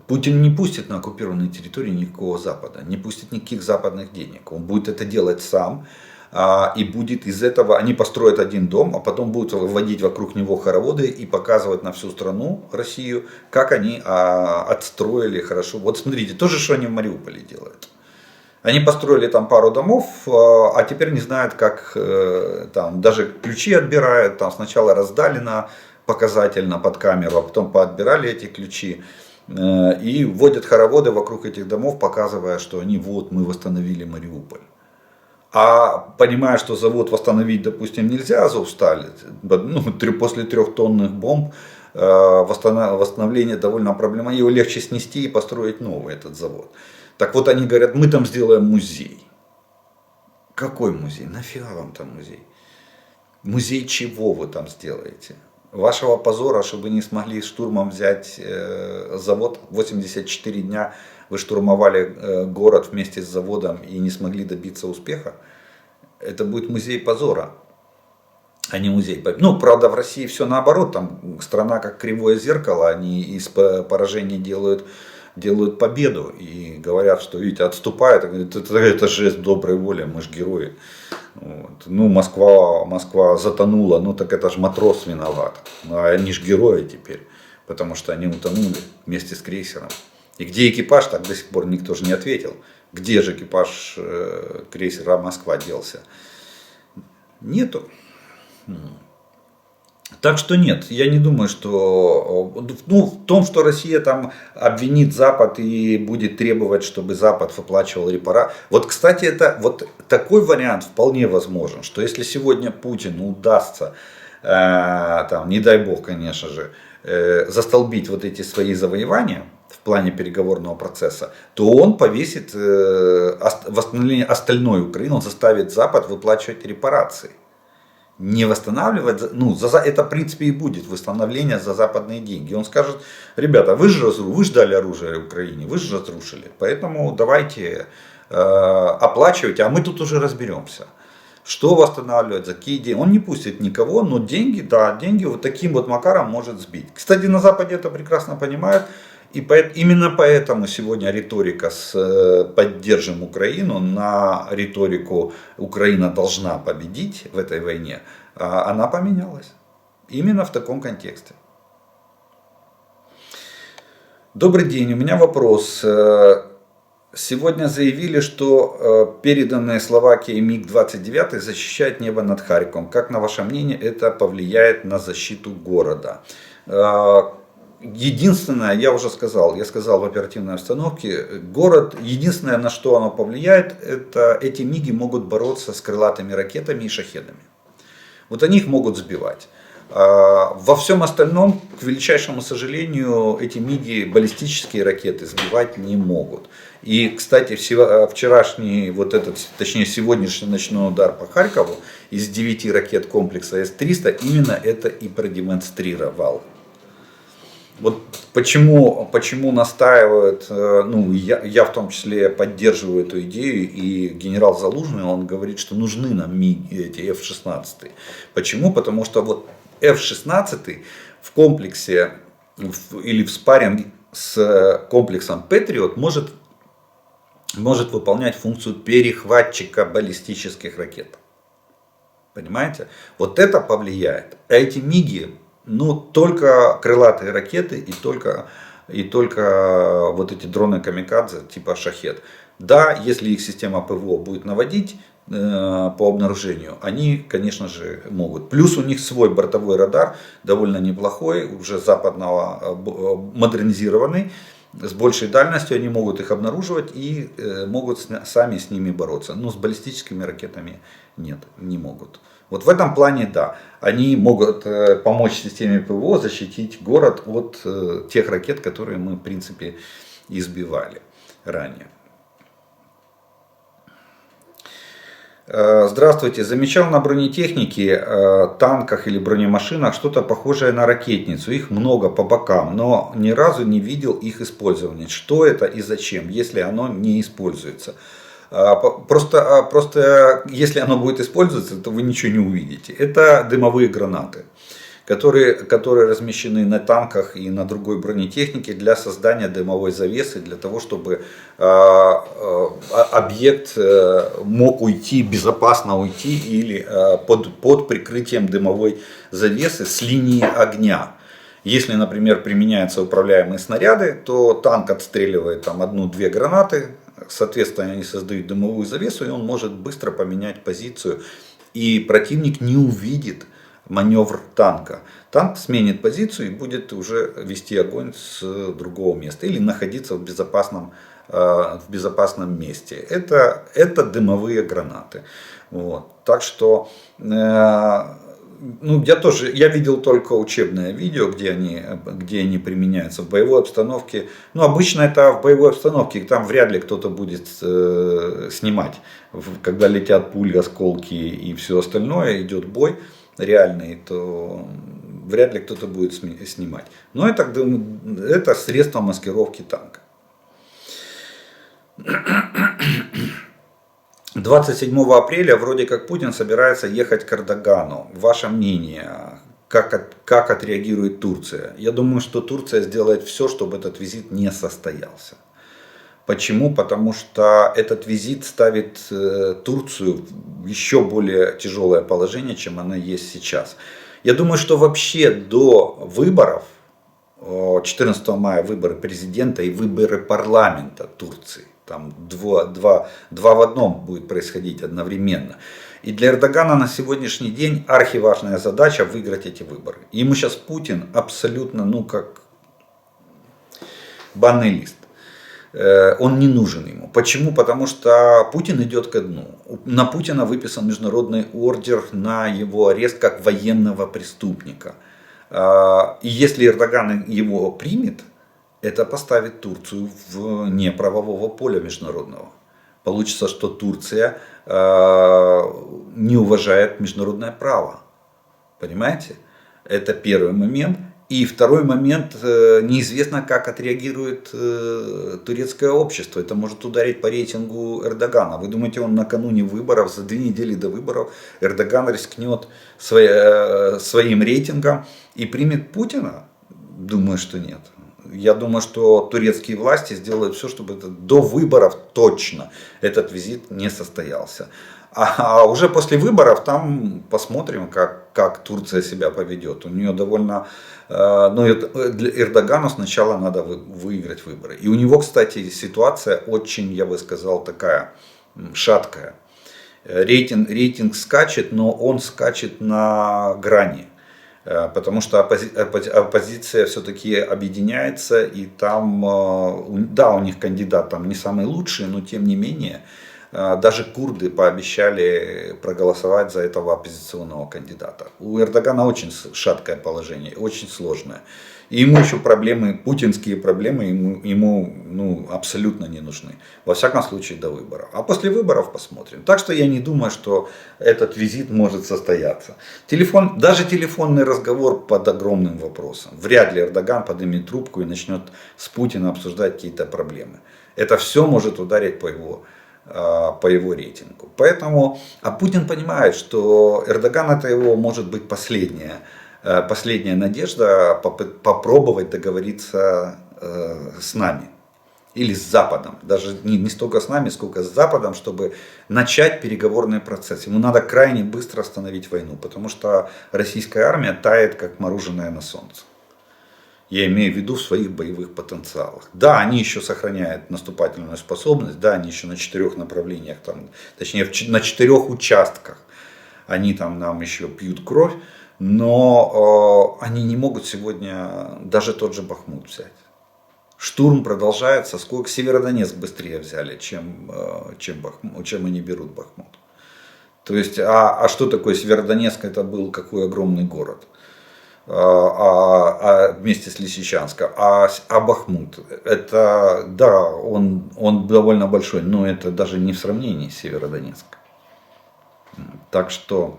Путин не пустит на оккупированные территории никакого Запада, не пустит никаких западных денег. Он будет это делать сам. И будет из этого, они построят один дом, а потом будут вводить вокруг него хороводы и показывать на всю страну, Россию, как они отстроили хорошо. Вот смотрите, то же, что они в Мариуполе делают. Они построили там пару домов, а теперь не знают, как там даже ключи отбирают. Там сначала раздали показательно под камеру, а потом поотбирали эти ключи. И вводят хороводы вокруг этих домов, показывая, что мы восстановили Мариуполь. А понимая, что завод восстановить, допустим, нельзя, Азовсталь, после 3-тонных бомб восстановление довольно проблематично, его легче снести и построить новый этот завод. Так вот они говорят, мы там сделаем музей. Какой музей? Нафига вам там музей? Музей чего вы там сделаете? Вашего позора, что вы не смогли штурмом взять завод. 84 дня вы штурмовали город вместе с заводом и не смогли добиться успеха. Это будет музей позора, а не музей. Правда, в России все наоборот. Там страна как кривое зеркало. Они из поражений делают победу и говорят, что, видите, отступает. Это жест доброй воли, мы же герои. Вот. Москва затонула, так это же матрос виноват. А они же герои теперь, потому что они утонули вместе с крейсером. И где экипаж, так до сих пор никто же не ответил. Где же экипаж крейсера Москва делся? Нету. Так что нет, я не думаю, что в том, что Россия там обвинит Запад и будет требовать, чтобы Запад выплачивал репарации. Вот, кстати, такой вариант вполне возможен, что если сегодня Путину удастся, не дай бог, конечно же, застолбить вот эти свои завоевания в плане переговорного процесса, то он повесит восстановление остальной Украины, он заставит Запад выплачивать репарации. Не восстанавливать, это в принципе и будет восстановление за западные деньги. Он скажет, ребята, вы же дали оружие Украине, вы же разрушили, поэтому давайте оплачивайте, а мы тут уже разберемся. Что восстанавливать, за какие деньги. Он не пустит никого, но деньги вот таким вот макаром может сбить. Кстати, на Западе это прекрасно понимают. И именно поэтому сегодня риторика с «поддержим Украину» на риторику «Украина должна победить в этой войне», она поменялась. Именно в таком контексте. Добрый день, у меня вопрос. Сегодня заявили, что переданные Словакией МиГ-29 защищают небо над Харьковом. Как, на ваше мнение, это повлияет на защиту города? Единственное, я сказал в оперативной обстановке, город, единственное, на что оно повлияет, это эти МиГи могут бороться с крылатыми ракетами и шахедами. Вот они их могут сбивать. Во всем остальном, к величайшему сожалению, эти МиГи баллистические ракеты сбивать не могут. И, кстати, сегодняшний ночной удар по Харькову из 9 ракет комплекса С-300 именно это и продемонстрировал. Вот почему настаивают, я в том числе поддерживаю эту идею, и генерал Залужный, он говорит, что нужны нам эти F-16. Почему? Потому что вот F-16 в комплексе или в спарринге с комплексом Patriot может выполнять функцию перехватчика баллистических ракет. Понимаете? Вот это повлияет. А эти МиГи, только крылатые ракеты и только вот эти дроны камикадзе типа Шахед. Да, если их система ПВО будет наводить, по обнаружению, они, конечно же, могут. Плюс у них свой бортовой радар, довольно неплохой, уже западного, модернизированный, с большей дальностью, они могут их обнаруживать и могут сами с ними бороться. Но с баллистическими ракетами нет, не могут. Вот в этом плане, да, они могут помочь системе ПВО защитить город от тех ракет, которые мы, в принципе, избивали ранее. Здравствуйте. Замечал на бронетехнике, танках или бронемашинах что-то похожее на ракетницу. Их много по бокам, но ни разу не видел их использования. Что это и зачем, если оно не используется? Просто если оно будет использоваться, то вы ничего не увидите. Это дымовые гранаты, которые размещены на танках и на другой бронетехнике для создания дымовой завесы, для того, чтобы объект мог уйти, безопасно уйти или под прикрытием дымовой завесы с линии огня. Если, например, применяются управляемые снаряды, то танк отстреливает там 1-2 гранаты, соответственно, они создают дымовую завесу, и он может быстро поменять позицию, и противник не увидит маневр танка. Танк сменит позицию и будет уже вести огонь с другого места или находиться в безопасном месте. Это дымовые гранаты. Вот. Так что я видел только учебное видео, где они применяются в боевой обстановке. Обычно это в боевой обстановке, там вряд ли кто-то будет снимать, когда летят пули, осколки и все остальное, идет бой реальный, то вряд ли кто-то будет снимать. Но это средство маскировки танка. 27 апреля вроде как Путин собирается ехать к Эрдогану. Ваше мнение, как отреагирует Турция? Я думаю, что Турция сделает все, чтобы этот визит не состоялся. Почему? Потому что этот визит ставит Турцию в еще более тяжелое положение, чем она есть сейчас. Я думаю, что вообще до выборов, 14 мая выборы президента и выборы парламента Турции, там два в одном будет происходить одновременно. И для Эрдогана на сегодняшний день архиважная задача выиграть эти выборы. Ему сейчас Путин абсолютно, как банный лист. Он не нужен ему. Почему? Потому что Путин идет ко дну. На Путина выписан международный ордер на его арест как военного преступника. И если Эрдоган его примет, это поставит Турцию вне правового поля международного. Получится, что Турция не уважает международное право. Понимаете? Это первый момент. И второй момент, неизвестно, как отреагирует турецкое общество. Это может ударить по рейтингу Эрдогана. Вы думаете, он накануне выборов, за 2 недели до выборов, Эрдоган рискнет своим рейтингом и примет Путина? Думаю, что нет. Я думаю, что турецкие власти сделают все, чтобы до выборов точно этот визит не состоялся. А уже после выборов там посмотрим, как Турция себя поведет. У нее довольно... для Эрдогану сначала надо выиграть выборы. И у него, кстати, ситуация очень, я бы сказал, такая шаткая. Рейтинг скачет, но он скачет на грани. Потому что оппозиция все-таки объединяется, и там, да, у них кандидат там не самый лучший, но тем не менее, даже курды пообещали проголосовать за этого оппозиционного кандидата. У Эрдогана очень шаткое положение, очень сложное. И ему еще проблемы, путинские проблемы ему абсолютно не нужны. Во всяком случае до выборов. А после выборов посмотрим. Так что я не думаю, что этот визит может состояться. Даже телефонный разговор под огромным вопросом. Вряд ли Эрдоган поднимет трубку и начнет с Путиным обсуждать какие-то проблемы. Это все может ударить по его рейтингу. Поэтому, а Путин понимает, что Эрдоган это его может быть последняя надежда попробовать договориться с нами. Или с Западом. Даже не столько с нами, сколько с Западом, чтобы начать переговорный процесс. Ему надо крайне быстро остановить войну, потому что российская армия тает, как мороженое на солнце. Я имею в виду в своих боевых потенциалах. Да, они еще сохраняют наступательную способность, да, они еще на 4 направлениях, там, точнее на 4 участках. Они там нам еще пьют кровь, но они не могут сегодня даже тот же Бахмут взять. Штурм продолжается, сколько Северодонецк быстрее взяли, чем они берут Бахмут. То есть, а что такое Северодонецк? Это был какой огромный город. Вместе с Лисичанском. А Бахмут, это, да, он довольно большой, но это даже не в сравнении с Северодонецком. Так что,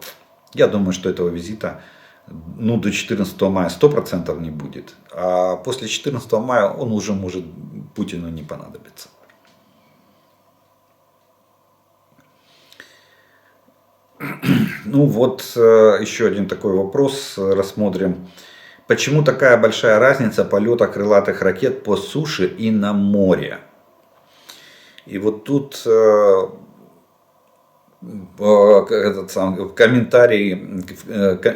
я думаю, что этого визита, ну, до 14 мая 100% не будет. А после 14 мая он уже может Путину не понадобиться. Ну вот еще один такой вопрос рассмотрим. Почему такая большая разница полета крылатых ракет по суше и на море? И вот тут комментарий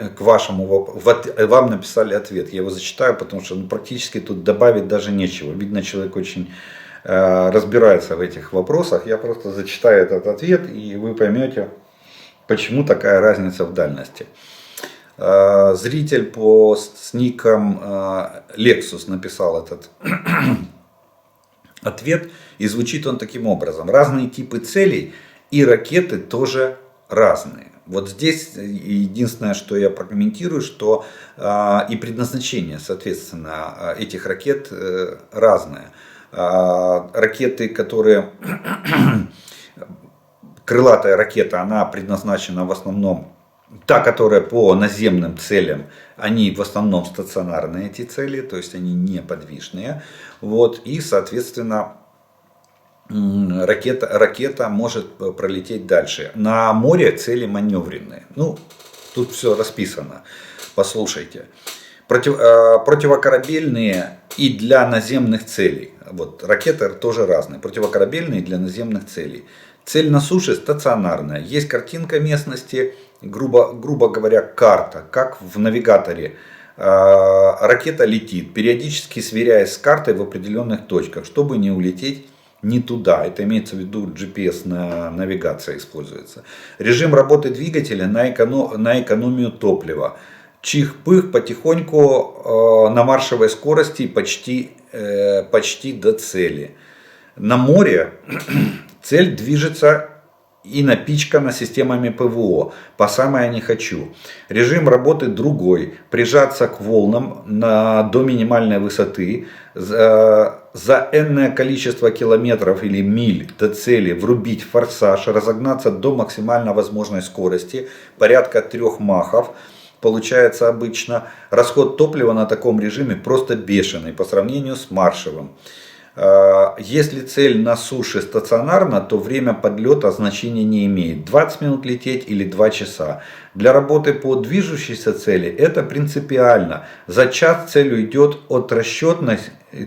к вашему, вам написали ответ. Я его зачитаю, потому что практически тут добавить даже нечего. Видно, человек очень разбирается в этих вопросах. Я просто зачитаю этот ответ, и вы поймете, почему такая разница в дальности. Зритель с ником Lexus написал этот ответ, и звучит он таким образом. Разные типы целей и ракеты тоже разные. Вот здесь единственное, что я прокомментирую, что и предназначение, соответственно, этих ракет разное. Ракеты, которые... Крылатая ракета, она предназначена в основном, та, которая по наземным целям, они в основном стационарные, эти цели, то есть они неподвижные. Вот, и, соответственно, ракета может пролететь дальше. На море цели маневренные. Ну, тут все расписано. Послушайте. Противокорабельные и для наземных целей. Вот, ракеты тоже разные. Противокорабельные для наземных целей. Цель на суше стационарная. Есть картинка местности, грубо говоря, карта, как в навигаторе. Ракета летит, периодически сверяясь с картой в определенных точках, чтобы не улететь не туда. Это имеется в виду GPS навигация используется. Режим работы двигателя на экономию топлива. Чих-пых потихоньку на маршевой скорости почти до цели. На море цель движется и напичкана системами ПВО. По самое не хочу. Режим работы другой. Прижаться к волнам до минимальной высоты. За энное количество километров или миль до цели врубить форсаж. Разогнаться до максимально возможной скорости. Порядка 3 махов. Получается обычно. Расход топлива на таком режиме просто бешеный по сравнению с маршевым. Если цель на суше стационарна, то время подлета значения не имеет. 20 минут лететь или 2 часа. Для работы по движущейся цели это принципиально. За час цель уйдет от расчетной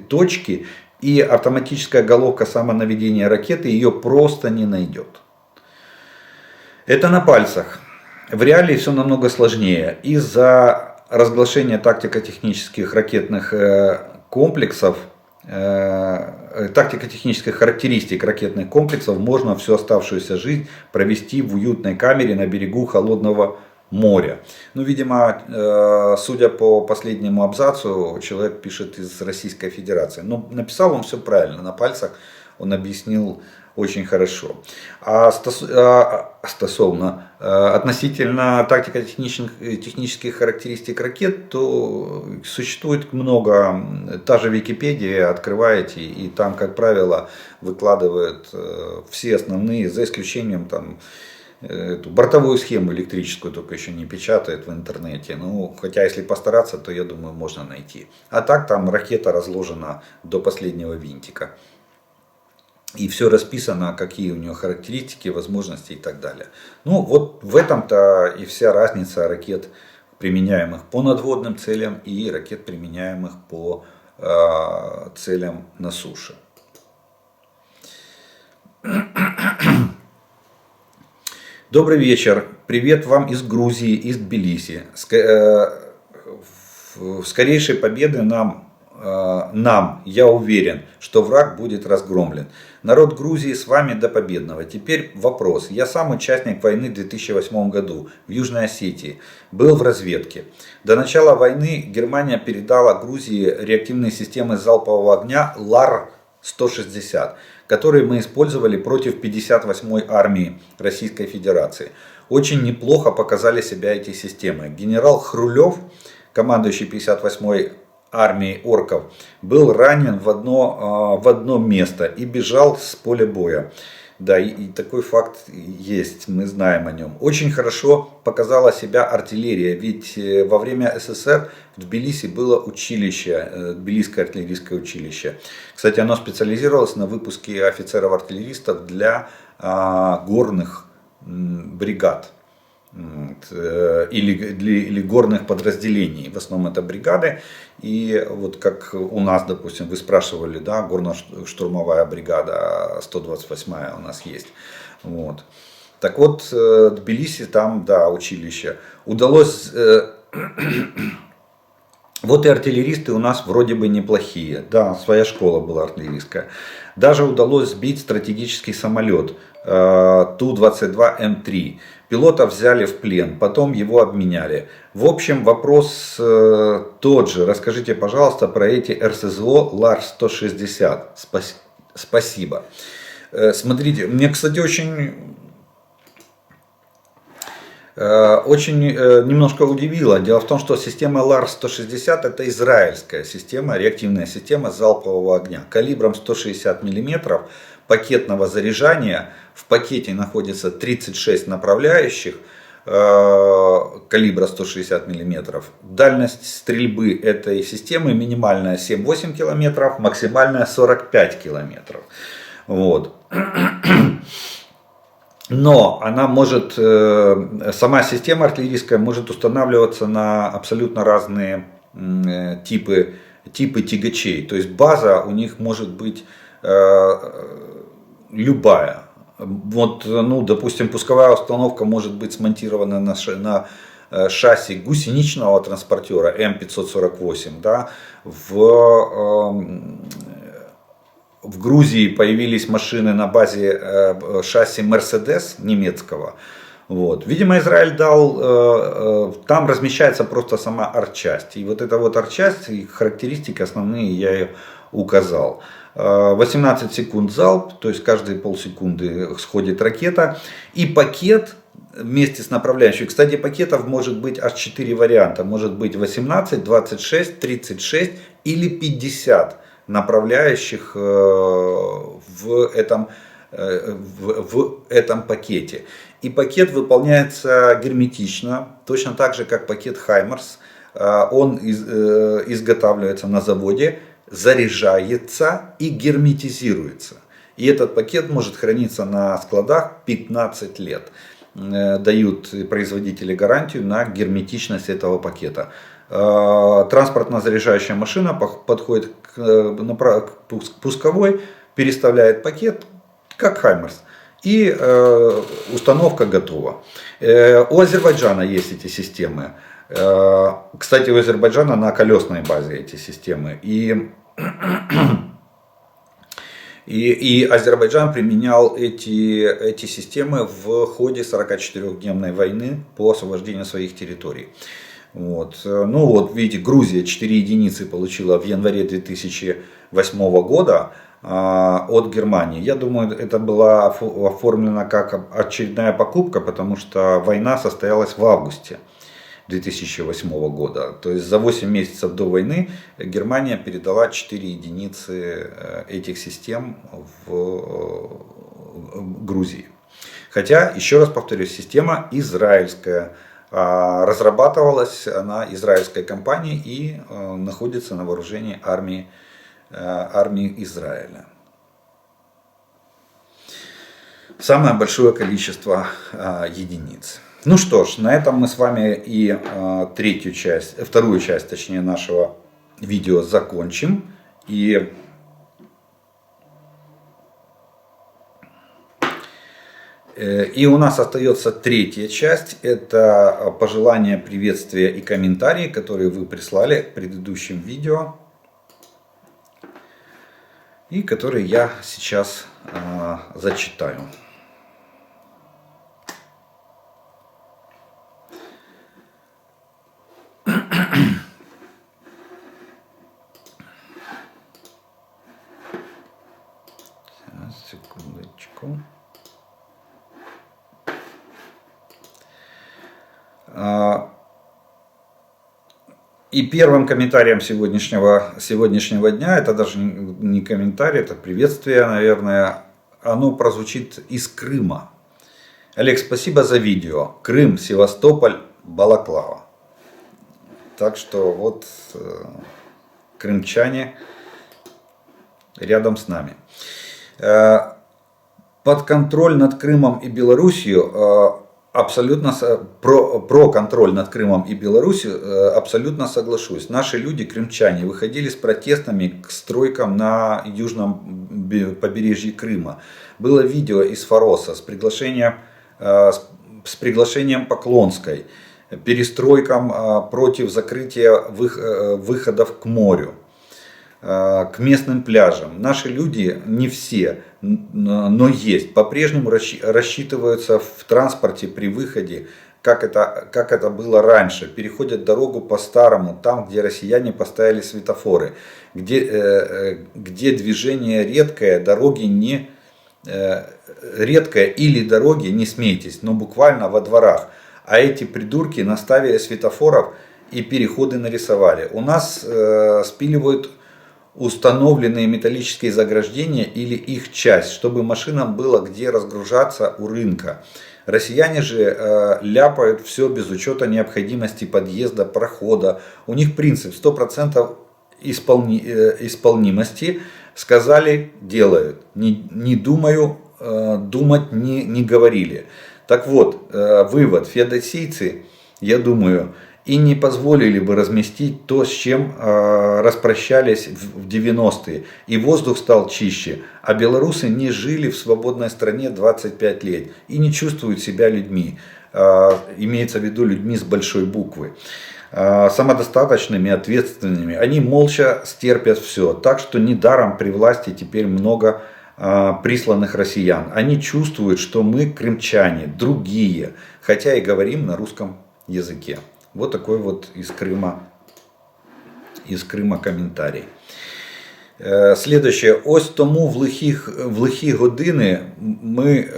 точки, и автоматическая головка самонаведения ракеты ее просто не найдет. Это на пальцах. В реалии все намного сложнее. Из-за разглашения тактико-технических ракетных комплексов, тактико-технических характеристик ракетных комплексов можно всю оставшуюся жизнь провести в уютной камере на берегу холодного моря. Ну, видимо, судя по последнему абзацу, человек пишет из Российской Федерации. Но написал он все правильно, на пальцах он объяснил очень хорошо. Относительно тактико-технических характеристик ракет, то существует много. Та же Википедия, открываете, и там, как правило, выкладывают все основные, за исключением там, эту бортовую схему электрическую, только еще не печатают в интернете. Ну, хотя, если постараться, то, я думаю, можно найти. А так, там ракета разложена до последнего винтика. И все расписано, какие у нее характеристики, возможности и так далее. Ну вот в этом-то и вся разница ракет, применяемых по надводным целям, и ракет, применяемых по целям на суше. Добрый вечер. Привет вам из Грузии, из Тбилиси. Скорейшей победы нам нам, я уверен, что враг будет разгромлен. Народ Грузии с вами до победного. Теперь вопрос. Я сам участник войны в 2008 году в Южной Осетии. Был в разведке. До начала войны Германия передала Грузии реактивные системы залпового огня ЛАР-160, которые мы использовали против 58-й армии Российской Федерации. Очень неплохо показали себя эти системы. Генерал Хрулев, командующий 58-й армией орков, был ранен в одно место и бежал с поля боя. Да, и такой факт есть, мы знаем о нем. Очень хорошо показала себя артиллерия, ведь во время СССР в Тбилиси было училище, Тбилисское артиллерийское училище. Кстати, оно специализировалось на выпуске офицеров-артиллеристов для горных бригад. Или горных подразделений. В основном это бригады. И вот как у нас, допустим, вы спрашивали, да, горно-штурмовая бригада 128 у нас есть. Вот. Так вот, Тбилиси, там, да, училище. Удалось... Вот и артиллеристы у нас вроде бы неплохие. Да, своя школа была артиллерийская. Даже удалось сбить стратегический самолет Ту-22М3. Пилота взяли в плен, потом его обменяли. В общем, вопрос тот же. Расскажите, пожалуйста, про эти РСЗО ЛАР-160. Спасибо. Смотрите, мне, кстати, очень немножко удивило. Дело в том, что система ЛАР-160 это израильская система, реактивная система залпового огня. Калибром 160 мм, пакетного заряжания. В пакете находится 36 направляющих калибра 160 мм. Дальность стрельбы этой системы минимальная 7-8 км, максимальная 45 км. Вот. Но она может, сама система артиллерийская может устанавливаться на абсолютно разные типы тягачей. То есть база у них может быть любая. Вот, ну, допустим, пусковая установка может быть смонтирована на шасси гусеничного транспортера М548. Да, в Грузии появились машины на базе шасси Mercedes немецкого. Вот. Видимо, Израиль дал, там размещается просто сама артчасть. И вот эта вот артчасть, их характеристики основные я ее указал. 18 секунд залп, то есть каждые полсекунды сходит ракета. И пакет вместе с направляющей. Кстати, пакетов может быть аж 4 варианта. Может быть 18, 26, 36 или 50 направляющих в этом пакете. И пакет выполняется герметично, точно так же, как пакет Хаймарс. Он изготавливается на заводе, заряжается и герметизируется. И этот пакет может храниться на складах 15 лет. Дают производители гарантию на герметичность этого пакета. Транспортно-заряжающая машина подходит к пусковой, переставляет пакет, как Хаймерс, и установка готова. У Азербайджана есть эти системы. Кстати, у Азербайджана на колесной базе эти системы. И Азербайджан применял эти системы в ходе 44-дневной войны по освобождению своих территорий. Вот. Ну вот, видите, Грузия 4 единицы получила в январе 2008 года от Германии. Я думаю, это была оформлена как очередная покупка, потому что война состоялась в августе 2008 года. То есть за 8 месяцев до войны Германия передала 4 единицы этих систем в Грузии. Хотя, еще раз повторюсь, система израильская. Разрабатывалась она израильской компанией и находится на вооружении армии Израиля. Самое большое количество единиц. Ну что ж, на этом мы с вами и вторую часть, точнее, нашего видео закончим. И у нас остается третья часть, это пожелания, приветствия и комментарии, которые вы прислали к предыдущим видео. и который я сейчас зачитаю. Секундочку. И первым комментарием сегодняшнего дня, это даже не комментарий, это приветствие, наверное, оно прозвучит из Крыма. Олег, спасибо за видео. Крым, Севастополь, Балаклава. Так что вот крымчане рядом с нами. Под контроль над Крымом и Белоруссией абсолютно про контроль над Крымом и Белоруссией абсолютно соглашусь. Наши люди, крымчане, выходили с протестами к стройкам на южном побережье Крыма. Было видео из Фороса с приглашением Поклонской, перестройкам против закрытия выходов к морю, к местным пляжам. Наши люди, не все, но есть, по-прежнему рассчитываются в транспорте при выходе, как это было раньше. Переходят дорогу по-старому, там, где россияне поставили светофоры, где движение редкое, редкое или дороги, не смейтесь, но буквально во дворах. А эти придурки наставили светофоров и переходы нарисовали. У нас спиливают установленные металлические заграждения или их часть, чтобы машинам было где разгружаться у рынка. Россияне же ляпают все без учета необходимости подъезда, прохода. У них принцип 100% исполнимости. Сказали, делают. Не думаю, думать не говорили. Так вот, вывод. Феодосийцы, я думаю, и не позволили бы разместить то, с чем распрощались в 90-е. И воздух стал чище. А белорусы не жили в свободной стране 25 лет и не чувствуют себя людьми. Имеется в виду людьми с большой буквы. Самодостаточными, ответственными. Они молча стерпят все. Так что недаром при власти теперь много присланных россиян. Они чувствуют, что мы крымчане, другие. Хотя и говорим на русском языке. Вот такой вот из Крыма коментарій. Следующее. Ось тому в лихі години ми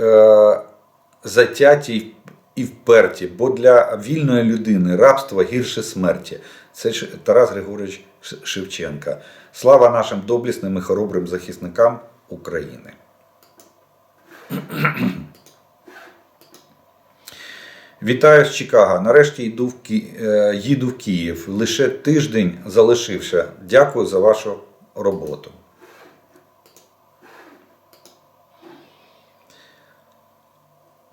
затяті і вперті, бо для вільної людини рабство гірше смерті. Це Тарас Григорович Шевченка. Слава нашим доблесним і хоробрим захисникам України. Вітаю з Чикаго. Нарешті їду в Київ. Лише тиждень залишився. Дякую за вашу роботу.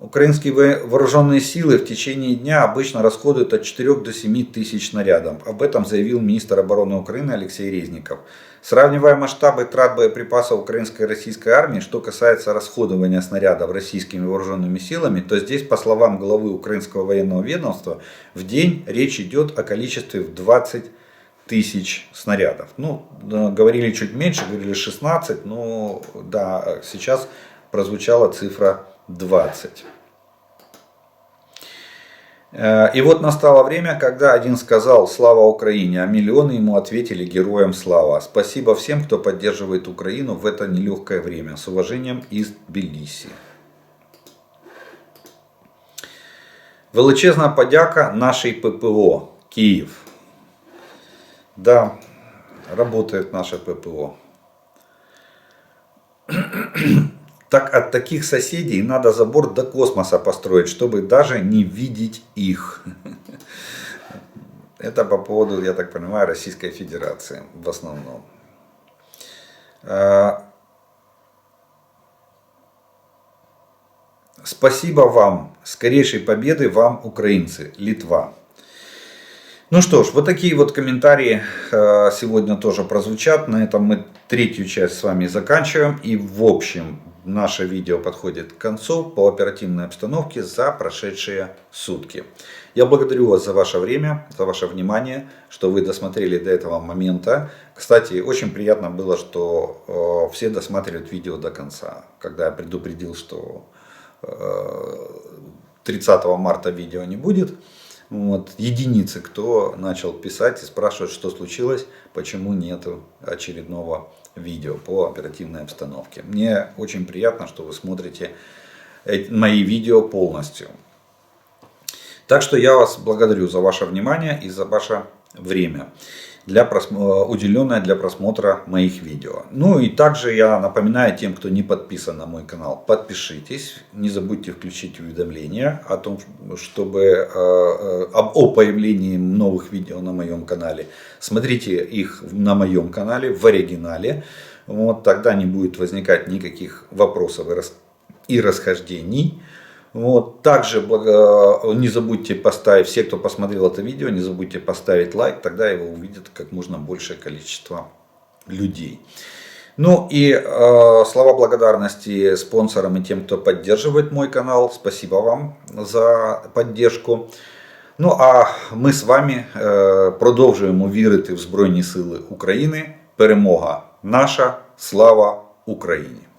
Украинские вооруженные силы в течение дня обычно расходуют от 4 до 7 тысяч снарядов. Об этом заявил министр обороны Украины Алексей Резников. Сравнивая масштабы трат боеприпасов украинской и российской армии, что касается расходования снарядов российскими вооруженными силами, то здесь, по словам главы украинского военного ведомства, в день речь идет о количестве в 20 тысяч снарядов. Ну, говорили чуть меньше, говорили 16, но да, сейчас прозвучала цифра 20. И вот настало время, когда один сказал «Слава Украине», а миллионы ему ответили «Героям слава». Спасибо всем, кто поддерживает Украину в это нелегкое время. С уважением из Тбилиси. Величезна подяка нашей ППО Киев. Да, работает наше ППО. Так от таких соседей надо забор до космоса построить, чтобы даже не видеть их. Это по поводу, я так понимаю, Российской Федерации в основном. Спасибо вам. Скорейшей победы вам, украинцы. Литва. Ну что ж, вот такие вот комментарии сегодня тоже прозвучат. На этом мы третью часть с вами заканчиваем. И в общем, наше видео подходит к концу по оперативной обстановке за прошедшие сутки. Я благодарю вас за ваше время, за ваше внимание, что вы досмотрели до этого момента. Кстати, очень приятно было, что все досматривают видео до конца. Когда я предупредил, что 30 марта видео не будет. Вот, единицы, кто начал писать и спрашивать, что случилось, почему нет очередного видео по оперативной обстановке. Мне очень приятно, что вы смотрите мои видео полностью. Так что я вас благодарю за ваше внимание и за ваше время, уделенное для просмотра моих видео. Ну и также я напоминаю тем, кто не подписан на мой канал, подпишитесь. Не забудьте включить уведомления о том, чтобы о появлении новых видео на моем канале. Смотрите их на моем канале в оригинале. Вот, тогда не будет возникать никаких вопросов и расхождений. Вот, также не забудьте поставить, все, кто посмотрел это видео, не забудьте поставить лайк, тогда его увидит как можно большее количество людей. Ну и слова благодарности спонсорам и тем, кто поддерживает мой канал. Спасибо вам за поддержку. Ну а ми з вами продовжуємо вірити в Збройні Сили України. Перемога наша, слава Україні!